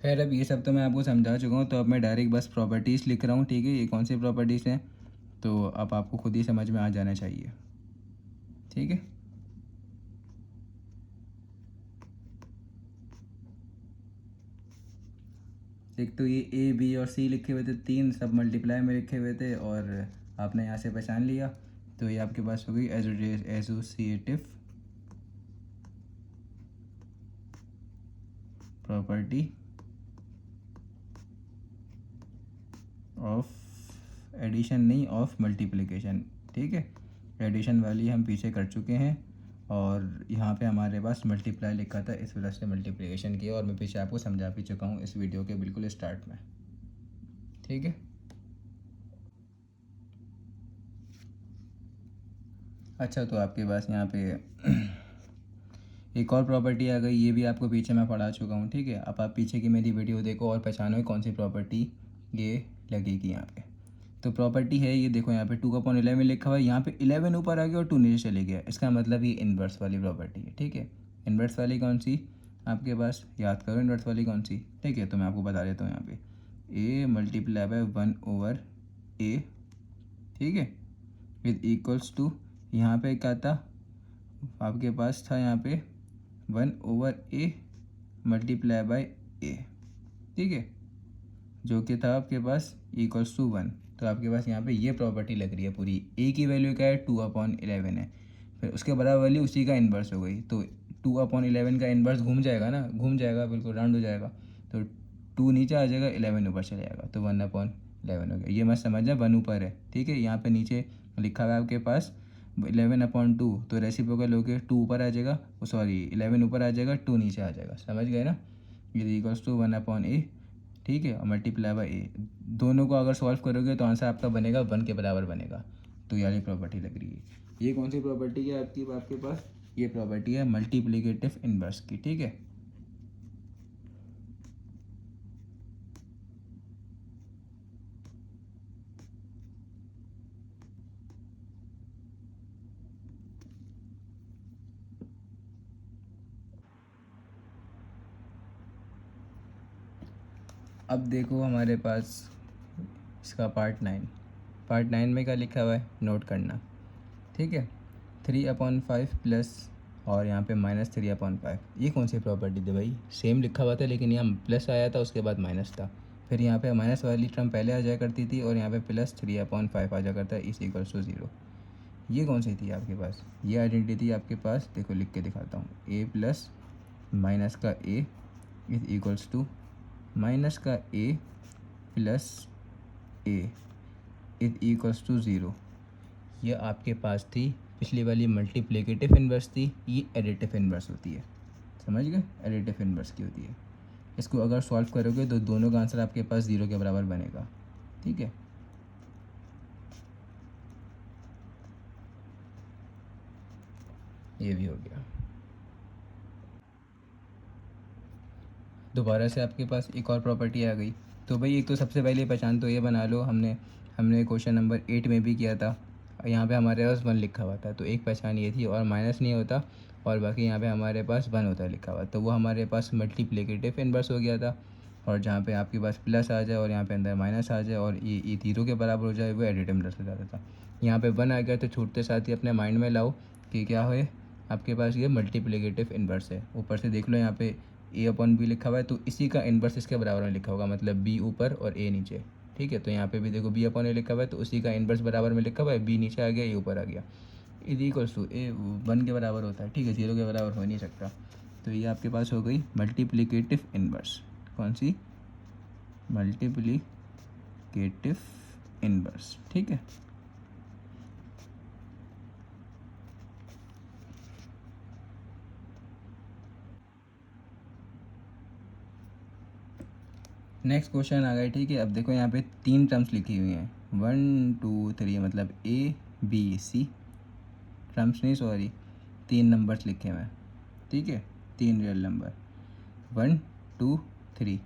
खैर, अब ये सब तो मैं आपको समझा चुका हूँ, तो अब मैं डायरेक्ट बस प्रॉपर्टीज़ लिख रहा हूँ, ठीक है। ये कौन सी प्रॉपर्टीज़ हैं, तो अब आपको खुद ही समझ में आ जाना चाहिए, ठीक है। एक तो ये ए बी और सी लिखे हुए थे, 3 सब मल्टीप्लाई में लिखे हुए थे और आपने यहाँ से पहचान लिया, तो ये आपके पास हो गई एसोसिएटिव प्रॉपर्टी ऑफ एडिशन, नहीं ऑफ मल्टीप्लिकेशन। ठीक है, एडिशन वाली हम पीछे कर चुके हैं और यहाँ पे हमारे पास मल्टीप्लाई लिखा था, इस वजह से मल्टीप्लिकेशन किया और मैं पीछे आपको समझा भी चुका हूँ इस वीडियो के बिल्कुल स्टार्ट में। ठीक है, अच्छा तो आपके पास यहाँ पे एक और प्रॉपर्टी आ गई, ये भी आपको पीछे मैं पढ़ा चुका हूँ। ठीक है, अब आप पीछे की मेरी वीडियो देखो और पहचानो कौन सी प्रॉपर्टी ये लगेगी यहाँ पे। तो प्रॉपर्टी है ये, देखो यहाँ पे 2/11 लिखा हुआ है, यहाँ पे 11 ऊपर आ गया और 2 नीचे चले गया, इसका मतलब ये इन्वर्स वाली प्रॉपर्टी है। ठीक है, इन्वर्स वाली कौन सी आपके पास, याद करो इन्वर्स वाली कौन सी। ठीक है, तो मैं आपको बता देता हूँ यहाँ पे ए मल्टीप्लाई बाय 1/a। ठीक है, विद इक्वल्स टू, यहाँ पे क्या था आपके पास, था यहाँ पे 1/a मल्टीप्लाई बाय a। ठीक है, जो कि था आपके पास इक्वल्स टू 1। तो आपके पास यहाँ पे ये प्रॉपर्टी लग रही है पूरी। a की वैल्यू क्या है, 2/11 है, फिर उसके बराबर वैल्यू उसी का इन्वर्स हो गई, तो 2/11 का इन्वर्स घूम जाएगा ना, घूम जाएगा, बिल्कुल राउंड हो जाएगा, तो 2 नीचे आ जाएगा, 11 ऊपर चले जाएगा, तो 1/11 हो गया। ये मत समझना 1 ऊपर है। ठीक है, यहाँ पे नीचे लिखा हुआ है आपके पास 11/2, तो रेसिप्रोकल होकर 2 ऊपर आ जाएगा, सॉरी 11 ऊपर आ जाएगा, 2 नीचे आ जाएगा, समझ गए ना। ये इक्वल्स टू 1/a। ठीक है, और मल्टीप्लाई बाय ए, दोनों को अगर सॉल्व करोगे तो आंसर आपका बनेगा 1 के बराबर बनेगा। तो ये वाली प्रॉपर्टी लग रही है। ये कौन सी प्रॉपर्टी है आपके पास, ये प्रॉपर्टी है मल्टीप्लिकेटिव इन्वर्स की। ठीक है, अब देखो हमारे पास इसका पार्ट 9 में क्या लिखा हुआ है, नोट करना। ठीक है, 3/5 प्लस और यहाँ पे -3/5, ये कौन सी प्रॉपर्टी थी भाई, सेम लिखा हुआ था लेकिन यहाँ प्लस आया था, उसके बाद माइनस था, फिर यहाँ पे माइनस वाली टर्म पहले आ जाया करती थी और यहाँ पे +3/5 आ जाया करता है, इज इक्वल्स टू 0। ये कौन सी थी आपके पास, ये आइडेंटिटी आपके पास, देखो लिख के दिखाता हूँ, a प्लस माइनस का a is equals to minus का a plus a is equals to 0। ये आपके पास थी, पिछली वाली मल्टीप्लिकेटिव इन्वर्स थी, ये एडिटिव इन्वर्स होती है, समझ गए, एडिटिव इन्वर्स की होती है। इसको अगर सॉल्व करोगे तो दोनों का आंसर आपके पास 0 के बराबर बनेगा। ठीक है, ये भी हो गया। दोबारा से आपके पास एक और प्रॉपर्टी आ गई, तो भाई एक तो सबसे पहले पहचान तो ये बना लो, हमने क्वेश्चन नंबर 8 में भी किया था, यहाँ पे हमारे पास 1 लिखा हुआ था, तो एक पहचान ये थी, और माइनस नहीं होता और बाकी यहाँ पे हमारे पास 1 होता है लिखा हुआ, तो वो हमारे पास मल्टीप्लिकेटिव इन्वर्स हो गया था। और जहाँ पे आपके पास प्लस आ जाए और यहाँ पे अंदर माइनस आ जाए और ये 0 के बराबर हो जाए, वो एडिटिव इन्वर्स हो जाता था। यहाँ पे 1 आ गया तो छूटते साथ ही अपने माइंड में लाओ कि क्या है आपके पास, ये मल्टीप्लिकेटिव इन्वर्स है। ऊपर से देख लो यहाँ पे a/b लिखा हुआ है, तो इसी का इन्वर्स इसके बराबर में लिखा होगा, मतलब b ऊपर और a नीचे। ठीक है, तो यहाँ पे भी देखो b/a लिखा हुआ है, तो उसी का इन्वर्स बराबर में लिखा हुआ है, b नीचे आ गया, a ऊपर आ गया, इज इक्वल्स टू a 1 के बराबर होता है। ठीक है, 0 के बराबर हो नहीं सकता, तो ये आपके पास हो गई मल्टीप्लिकेटिव इन्वर्स। कौन सी, मल्टीप्लिकेटिव इन्वर्स। ठीक है, नेक्स्ट क्वेश्चन आ गया। ठीक है, अब देखो यहाँ पे 3 टर्म्स लिखी हुई हैं, 1 2 3, मतलब ABC टर्म्स नहीं, सॉरी 3 नंबर्स लिखे हुए हैं। ठीक है, 3 रियल नंबर 1 2 3,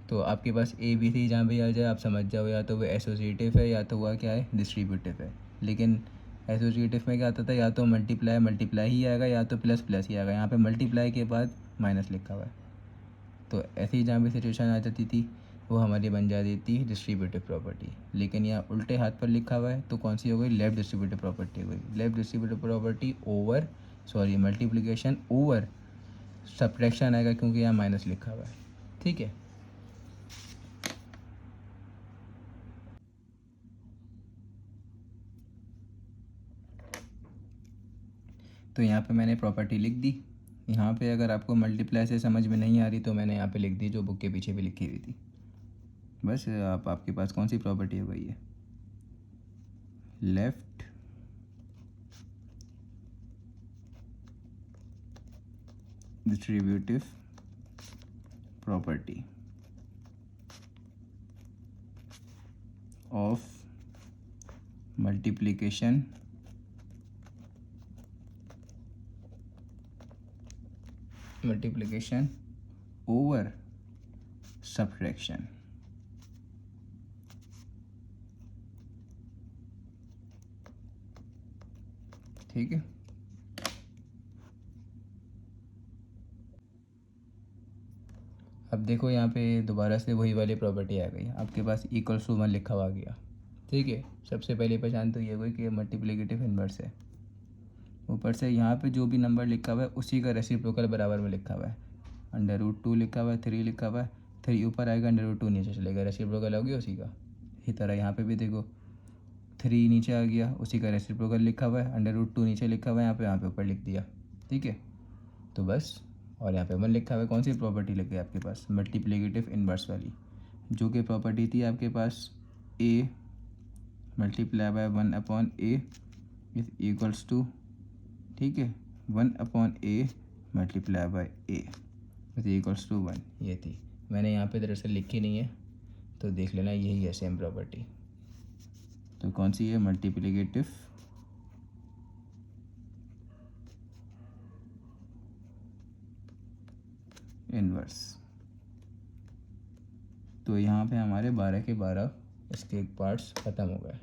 तो आपके पास ABC जहाँ भी आ जाए आप समझ जाओ, या तो वो एसोसिएटिव है या तो वह क्या है, डिस्ट्रीब्यूटिव है। लेकिन एसोसिएटिव में क्या आता था, या तो मल्टीप्लाई ही आएगा या तो प्लस ही आएगा, यहाँ पे मल्टीप्लाई के बाद माइनस लिखा हुआ है, तो ऐसे ही जहाँ भी सिचुएशन आ जाती थी वो हमारी बन जाती थी डिस्ट्रीब्यूटिव प्रॉपर्टी। लेकिन यहाँ उल्टे हाथ पर लिखा हुआ है, तो कौन सी हो गई, लेफ्ट डिस्ट्रीब्यूटिव प्रॉपर्टी हो गई। Left distributive property over, sorry multiplication over subtraction आएगा, क्योंकि यहाँ माइनस लिखा हुआ है। ठीक है, तो यहाँ पे मैंने प्रॉपर्टी लिख दी। यहाँ पे अगर आपको मल्टीप्लाई से समझ में नहीं आ रही तो मैंने यहाँ पे लिख दी जो बुक के पीछे भी लिखी हुई थी। बस आपके पास कौन सी प्रॉपर्टी हो गई है, left distributive property of multiplication over subtraction. ठीक है। अब देखो यहाँ पे दोबारा से वही वाली प्रॉपर्टी आ गई, आपके पास इक्वल्स टू 1 लिखा हुआ आ गया। ठीक है, सबसे पहले पहचान तो ये हुई कि मल्टीप्लिकेटिव इन्वर्स है। ऊपर से यहाँ पे जो भी नंबर लिखा हुआ है उसी का रेसिप्रोकल बराबर में लिखा हुआ है। √2 लिखा हुआ है, 3 लिखा हुआ है, 3 ऊपर आएगा, √2 नीचे चलेगा, रेसिप्रोकल हो गया उसी का। इसी तरह यहाँ पे भी देखो 3 नीचे आ गया, उसी का रेसिप्रोकल लिखा हुआ है, √2 नीचे लिखा हुआ है, यहाँ पे ऊपर लिख दिया। ठीक है, तो बस। और यहाँ पे 1 लिखा हुआ है, कौन सी प्रॉपर्टी लग गई आपके पास, मल्टीप्लिकेटिव इन्वर्स वाली, जो कि प्रॉपर्टी थी आपके पास a multiply by 1/a is equals to, ठीक है, 1/a multiply by a is equals to 1। ये थी, मैंने यहाँ पे दरअसल लिखी नहीं है तो देख लेना, यही है सेम प्रॉपर्टी। तो कौन सी है, मल्टीप्लिकेटिव इन्वर्स। तो यहाँ पे हमारे 12 के 12 इसके पार्ट्स ख़त्म हो गए।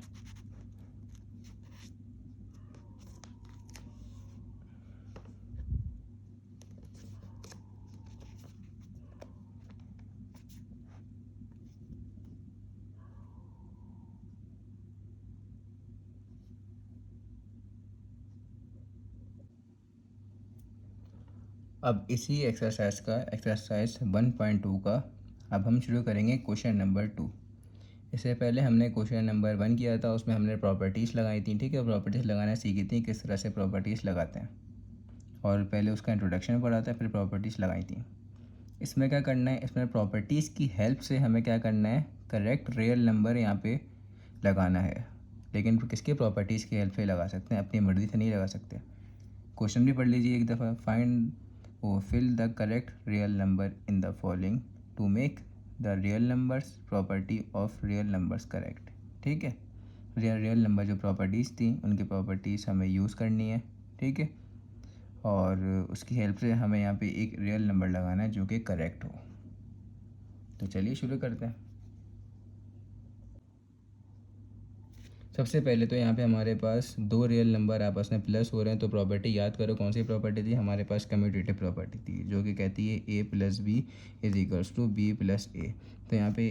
अब इसी एक्सरसाइज का एक्सरसाइज 1.2 का अब हम शुरू करेंगे क्वेश्चन नंबर 2। इससे पहले हमने क्वेश्चन नंबर 1 किया था, उसमें हमने प्रॉपर्टीज़ लगाई थी। ठीक है, प्रॉपर्टीज़ लगाना सीखी थी, किस तरह से प्रॉपर्टीज़ लगाते हैं, और पहले उसका इंट्रोडक्शन पढ़ा था, फिर प्रॉपर्टीज़ लगाई थी। इसमें क्या करना है, इसमें प्रॉपर्टीज़ की हेल्प से हमें क्या करना है, करेक्ट रियल नंबर यहाँ पे लगाना है। लेकिन किसकी प्रॉपर्टीज़ की हेल्प से लगा सकते हैं, अपनी मर्ज़ी से नहीं लगा सकते। क्वेश्चन भी पढ़ लीजिए एक दफ़ा, find fill the correct real number in the following to make the real numbers property of real numbers correct. ठीक है, रियल नंबर जो प्रॉपर्टीज़ थी उनकी प्रॉपर्टीज़ हमें यूज़ करनी है। ठीक है, और उसकी हेल्प से हमें यहाँ पे एक रियल नंबर लगाना है जो कि करेक्ट हो। तो चलिए शुरू करते हैं। सबसे पहले तो यहाँ पे हमारे पास 2 रियल नंबर आपस में प्लस हो रहे हैं, तो प्रॉपर्टी याद करो कौन सी प्रॉपर्टी थी, हमारे पास कम्यूटेटिव प्रॉपर्टी थी जो कि कहती है a + b is equals to b + a। तो यहाँ पे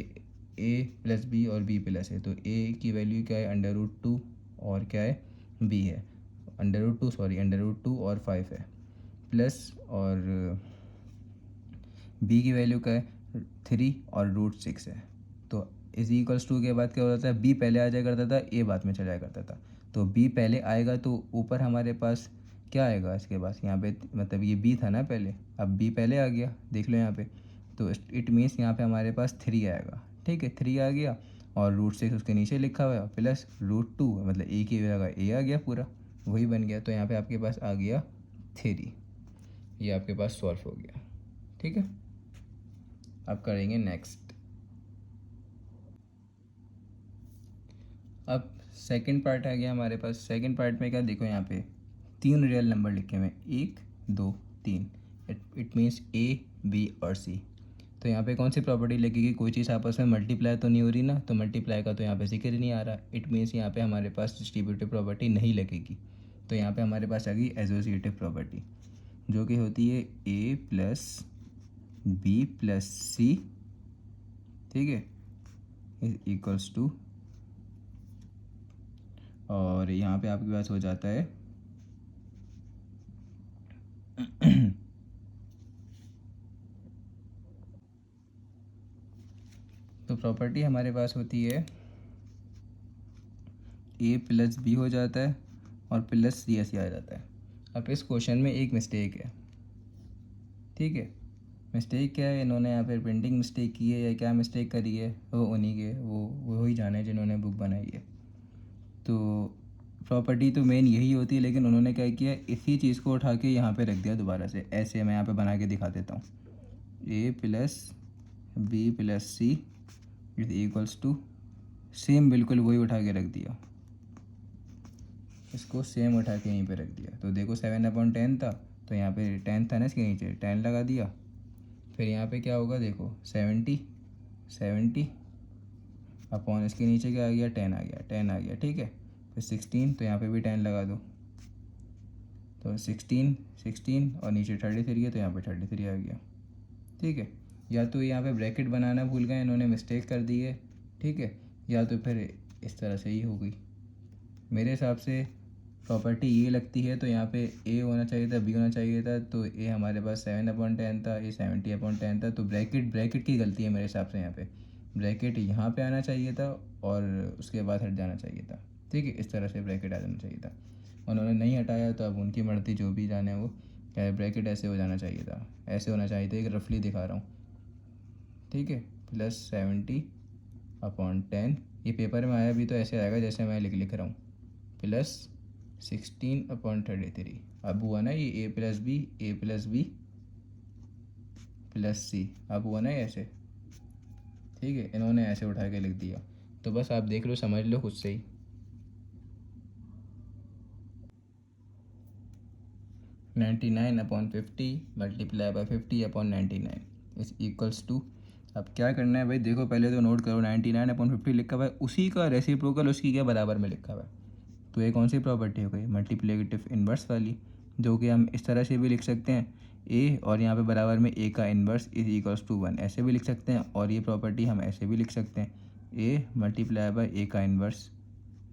a + b और b + a, तो a की वैल्यू क्या है, √2, और क्या है, b है, √2 और 5 है, प्लस, और b की वैल्यू क्या है, 3 और √6 है। तो इज इक्वल्स टू के बाद क्या होता था, b पहले आ जाया करता था, a बाद में चला जाया करता था। तो b पहले आएगा तो ऊपर हमारे पास क्या आएगा, इसके पास यहाँ पे, मतलब ये b था ना पहले, अब b पहले आ गया, देख लो यहाँ पे। तो इट मीन्स यहाँ पे हमारे पास 3 आएगा। ठीक है, 3 आ गया, और √6 उसके नीचे लिखा हुआ है, प्लस √2, मतलब a की जगह a आ गया, पूरा वही बन गया। तो यहाँ पे आपके पास आ गया 3, ये आपके पास सॉल्व हो गया। ठीक है, अब करेंगे नेक्स्ट। अब सेकंड पार्ट आ गया हमारे पास। सेकंड पार्ट में क्या, देखो यहाँ पे 3 रियल नंबर लिखे हुए हैं, 1 2 3, इट मीन्स a b और c। तो यहाँ पे कौन सी प्रॉपर्टी लगेगी, कोई चीज़ आपस में मल्टीप्लाई तो नहीं हो रही ना, तो मल्टीप्लाई का तो यहाँ पे जिक्र ही नहीं आ रहा। इट मीन्स यहाँ पे हमारे पास डिस्ट्रीब्यूटिव प्रॉपर्टी नहीं लगेगी। तो यहाँ पे हमारे पास आ गई एसोसिएटिव प्रॉपर्टी, जो कि होती है a + b + c, ठीक है, इज इक्वल्स टू, और यहाँ पे आपके पास हो जाता है तो प्रॉपर्टी हमारे पास होती है a + b हो जाता है, और प्लस c ऐसे आ जाता है। अब इस क्वेश्चन में एक मिस्टेक है, ठीक है। मिस्टेक क्या है, इन्होंने यहाँ पे प्रिंटिंग मिस्टेक की है या क्या मिस्टेक करी है, वो उन्हीं के वो ही जाने जिन्होंने बुक बनाई है। तो प्रॉपर्टी तो मेन यही होती है, लेकिन उन्होंने क्या किया, इसी चीज़ को उठा के यहाँ पे रख दिया दोबारा से। ऐसे मैं यहाँ पे बना के दिखा देता हूँ, a plus b plus C is equals to, same बिल्कुल वही उठा के रख दिया, इसको सेम उठा के यहीं पे रख दिया। तो देखो 7/10 था, तो यहाँ पे 10 था ना, इसके नीचे 10 लगा दिया। फिर यहाँ पे क्या होगा, देखो 70 अपॉन इसके नीचे क्या आ गया, 10 आ गया, 10 आ गया, ठीक है। फिर 16, तो यहाँ पे भी 10 लगा दो, तो 16 और नीचे 33 है, तो यहाँ पे 33 आ गया, ठीक है। या तो यहाँ पे ब्रैकेट बनाना भूल गए इन्होंने, मिस्टेक कर दी है, ठीक है, या तो फिर इस तरह से ही हो गई। मेरे हिसाब से प्रॉपर्टी ये लगती है, तो यहाँ पे ए होना चाहिए था, बी होना चाहिए था, तो ए हमारे पास 7/10 था, ए 70/10 था, तो ब्रैकेट की गलती है मेरे हिसाब से। यहाँ पे ब्रैकेट यहाँ पे आना चाहिए था और उसके बाद हट जाना चाहिए था, ठीक है, इस तरह से ब्रैकेट आ जाना चाहिए था। उन्होंने नहीं हटाया, तो अब उनकी मर्जी, जो भी जाने वो, क्या ब्रैकेट ऐसे हो जाना चाहिए था, ऐसे होना चाहिए था, एक रफली दिखा रहा हूँ, ठीक है। प्लस 70/10, ये पेपर में आया भी तो ऐसे आएगा जैसे मैं लिख रहा हूँ, प्लस 16/33। अब हुआ ना ये a प्लस बी प्लस सी, अब हुआ ना ये ऐसे, ठीक है। इन्होंने ऐसे उठा के लिख दिया, तो बस आप देख लो, समझ लो खुद से ही। (99/50) multiply by 50/99 is equals to, अब क्या करना है भाई, देखो पहले तो नोट करो, 99/50 लिखा हुआ है, उसी का रेसिप्रोकल उसकी क्या बराबर में लिखा हुआ है। तो ये कौन सी प्रॉपर्टी हो गई, मल्टीप्लिकेटिव इन्वर्स वाली, जो कि हम इस तरह से भी लिख सकते हैं, ए और यहाँ पे बराबर में ए का इन्वर्स इज इक्वल्स टू 1, ऐसे भी लिख सकते हैं। और ये प्रॉपर्टी हम ऐसे भी लिख सकते हैं, ए मल्टीप्लाई बाई ए का इन्वर्स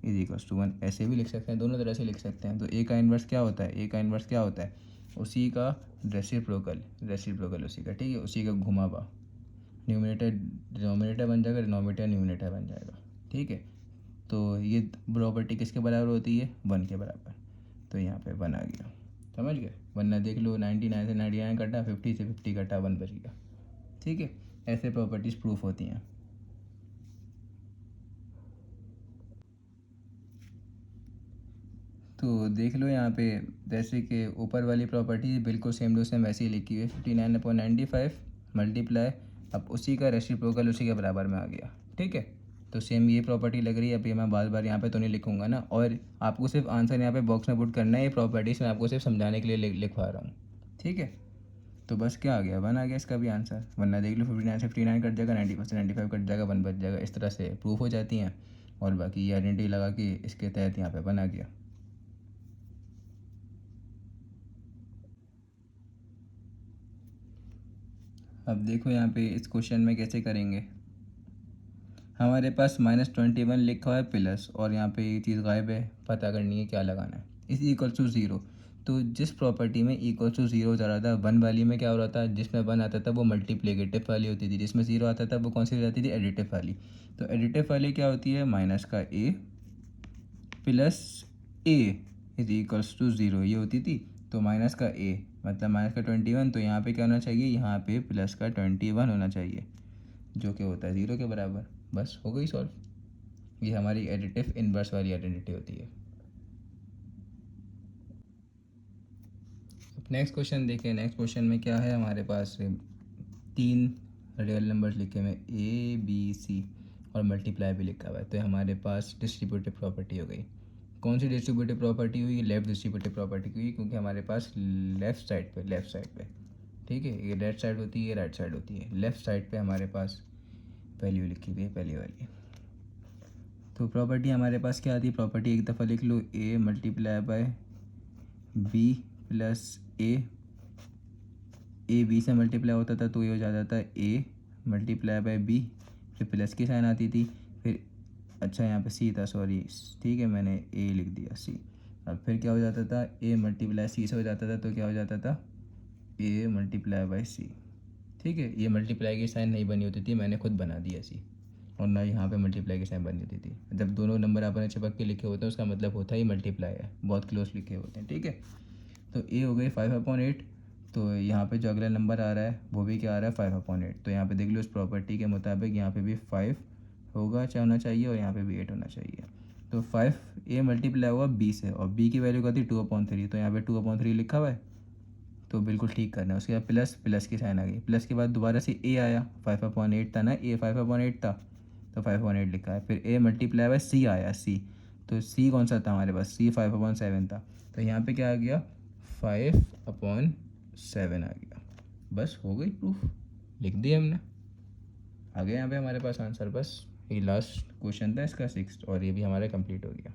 इज इक्वल्स टू 1, ऐसे भी लिख सकते हैं, दोनों तरह से लिख सकते हैं। तो ए का इन्वर्स क्या होता है, ए का इन्वर्स क्या होता है, उसी का रेसिप्रोकल उसी का, ठीक है, उसी का घुमा हुआ, न्यूमरेटर डिनोमिनेटर बन जाएगा, डिनोमिनेटर न्यूमरेटर बन जाएगा, ठीक है। तो ये प्रॉपर्टी किसके बराबर होती है, 1 के बराबर, तो यहाँ पे 1 आ गया, समझ गए। वरना देख लो 99 से 99 कटा, 50 से 50 कटा, 1 बच गया, ठीक है। ऐसे प्रॉपर्टीज़ प्रूफ होती हैं। तो देख लो यहाँ पे, जैसे कि ऊपर वाली प्रॉपर्टी बिल्कुल सेम टू सेम वैसे ही लिखी हुई है, 59/95 मल्टीप्लाई, अब उसी का रेसिप्रोकल उसी के बराबर में आ गया, ठीक है। तो सेम ये प्रॉपर्टी लग रही है। अब ये मैं बार बार यहाँ पे तो नहीं लिखूंगा ना, और आपको सिर्फ आंसर यहाँ पे बॉक्स में पुट करना है, ये प्रॉपर्टीज़ मैं आपको सिर्फ समझाने के लिए लिखवा रहा हूँ, ठीक है। तो बस क्या आ गया, 1 आ गया इसका भी आंसर। वरना देख लो 59 कट जाएगा, 95 कट जाएगा, 1 बच जाएगा, इस तरह से प्रूफ हो जाती हैं। और बाकी ये आइडेंटिटी लगा के इसके तहत यहाँ पे 1 आ गया। अब देखो यहाँ पे इस क्वेश्चन में कैसे करेंगे, हमारे पास -21 लिखा हुआ है प्लस, और यहाँ पे ये चीज़ गायब है, पता करनी है क्या लगाना है, इस इक्वल टू 0। तो जिस प्रॉपर्टी में इक्वल टू 0 जा रहा था, 1 वाली में क्या हो रहा था, जिसमें 1 आता था वो मल्टीप्लिकेटिव वाली होती थी, जिसमें 0 आता था वो कौन सी हो जाती थी, एडिटिव वाली। तो एडिटिव वाली क्या होती है, माइनस का a plus a is equals to 0, ये होती थी। तो माइनस का a मतलब माइनस का 21, तो यहाँ पे क्या होना चाहिए, यहाँ पे प्लस का 21 होना चाहिए, जो कि होता है 0 के बराबर। बस हो गई सॉल्व। ये हमारी एडिटिव इन्वर्स वाली आइडेंटिटी होती है। नेक्स्ट क्वेश्चन देखें। नेक्स्ट क्वेश्चन में क्या है, हमारे पास 3 रियल नंबर्स लिखे हुए A B C और मल्टीप्लाई भी लिखा हुआ है। तो हमारे पास डिस्ट्रीब्यूटिव प्रॉपर्टी हो गई। कौन सी डिस्ट्रीब्यूटिव प्रॉपर्टी हुई, लेफ्ट डिस्ट्रीब्यूटिव प्रॉपर्टी हुई, क्योंकि हमारे पास लेफ़्ट साइड पे, ठीक है, ये लेफ्ट साइड होती है, राइट साइड होती है। लेफ़्ट साइड पे हमारे पास वैल्यू लिखी हुई है पहली वाली। तो प्रॉपर्टी हमारे पास क्या आती है, प्रॉपर्टी एक दफ़ा लिख लो, a multiply by b plus a b से मल्टीप्लाई होता था, तो ये हो जाता था a मल्टीप्लाई बाय बी, फिर प्लस की साइन आती थी, फिर अच्छा यहाँ पे सी था, सॉरी, ठीक है, मैंने a लिख दिया, सी। अब फिर क्या हो जाता था, a मल्टीप्लाई सी से हो जाता था, तो क्या हो जाता था, a मल्टीप्लाई बाय सी, ठीक है। ये मल्टीप्लाई की साइन नहीं बनी होती थी, मैंने खुद बना दी ऐसी, और ना यहाँ पे मल्टीप्लाई की साइन बनी होती थी। जब दोनों नंबर आपने चिपक के लिखे होते हैं, उसका मतलब होता ही मल्टीप्लाई है, बहुत क्लोज लिखे होते हैं, ठीक है। तो ए हो गई 5/8। तो यहाँ पे जो अगला नंबर आ रहा है वो भी क्या आ रहा है 5/8। तो यहाँ पे देख लो उस प्रॉपर्टी के मुताबिक यहाँ पे भी 5 होना चाहिए और यहाँ पे भी 8 होना चाहिए। तो 5 मल्टीप्लाई हुआ b से और b की वैल्यू क्या थी 2/3। तो यहाँ पे 2/3 लिखा हुआ है, तो बिल्कुल ठीक करना है। उसके बाद प्लस की साइन आ गई, प्लस के बाद दोबारा से a आया, 5/8 था ना, a 5/8 था तो 5/8 लिखा है। फिर a मल्टीप्लाई हुआ c आया, c तो c कौन सा था हमारे पास, c 5/7 था। तो यहाँ पे क्या आ गया 5/7 आ गया। बस हो गई प्रूफ, लिख दिया हमने, आ गया यहाँ पे हमारे पास आंसर। बस ये लास्ट क्वेश्चन था इसका 6th और ये भी हमारा कंप्लीट हो गया।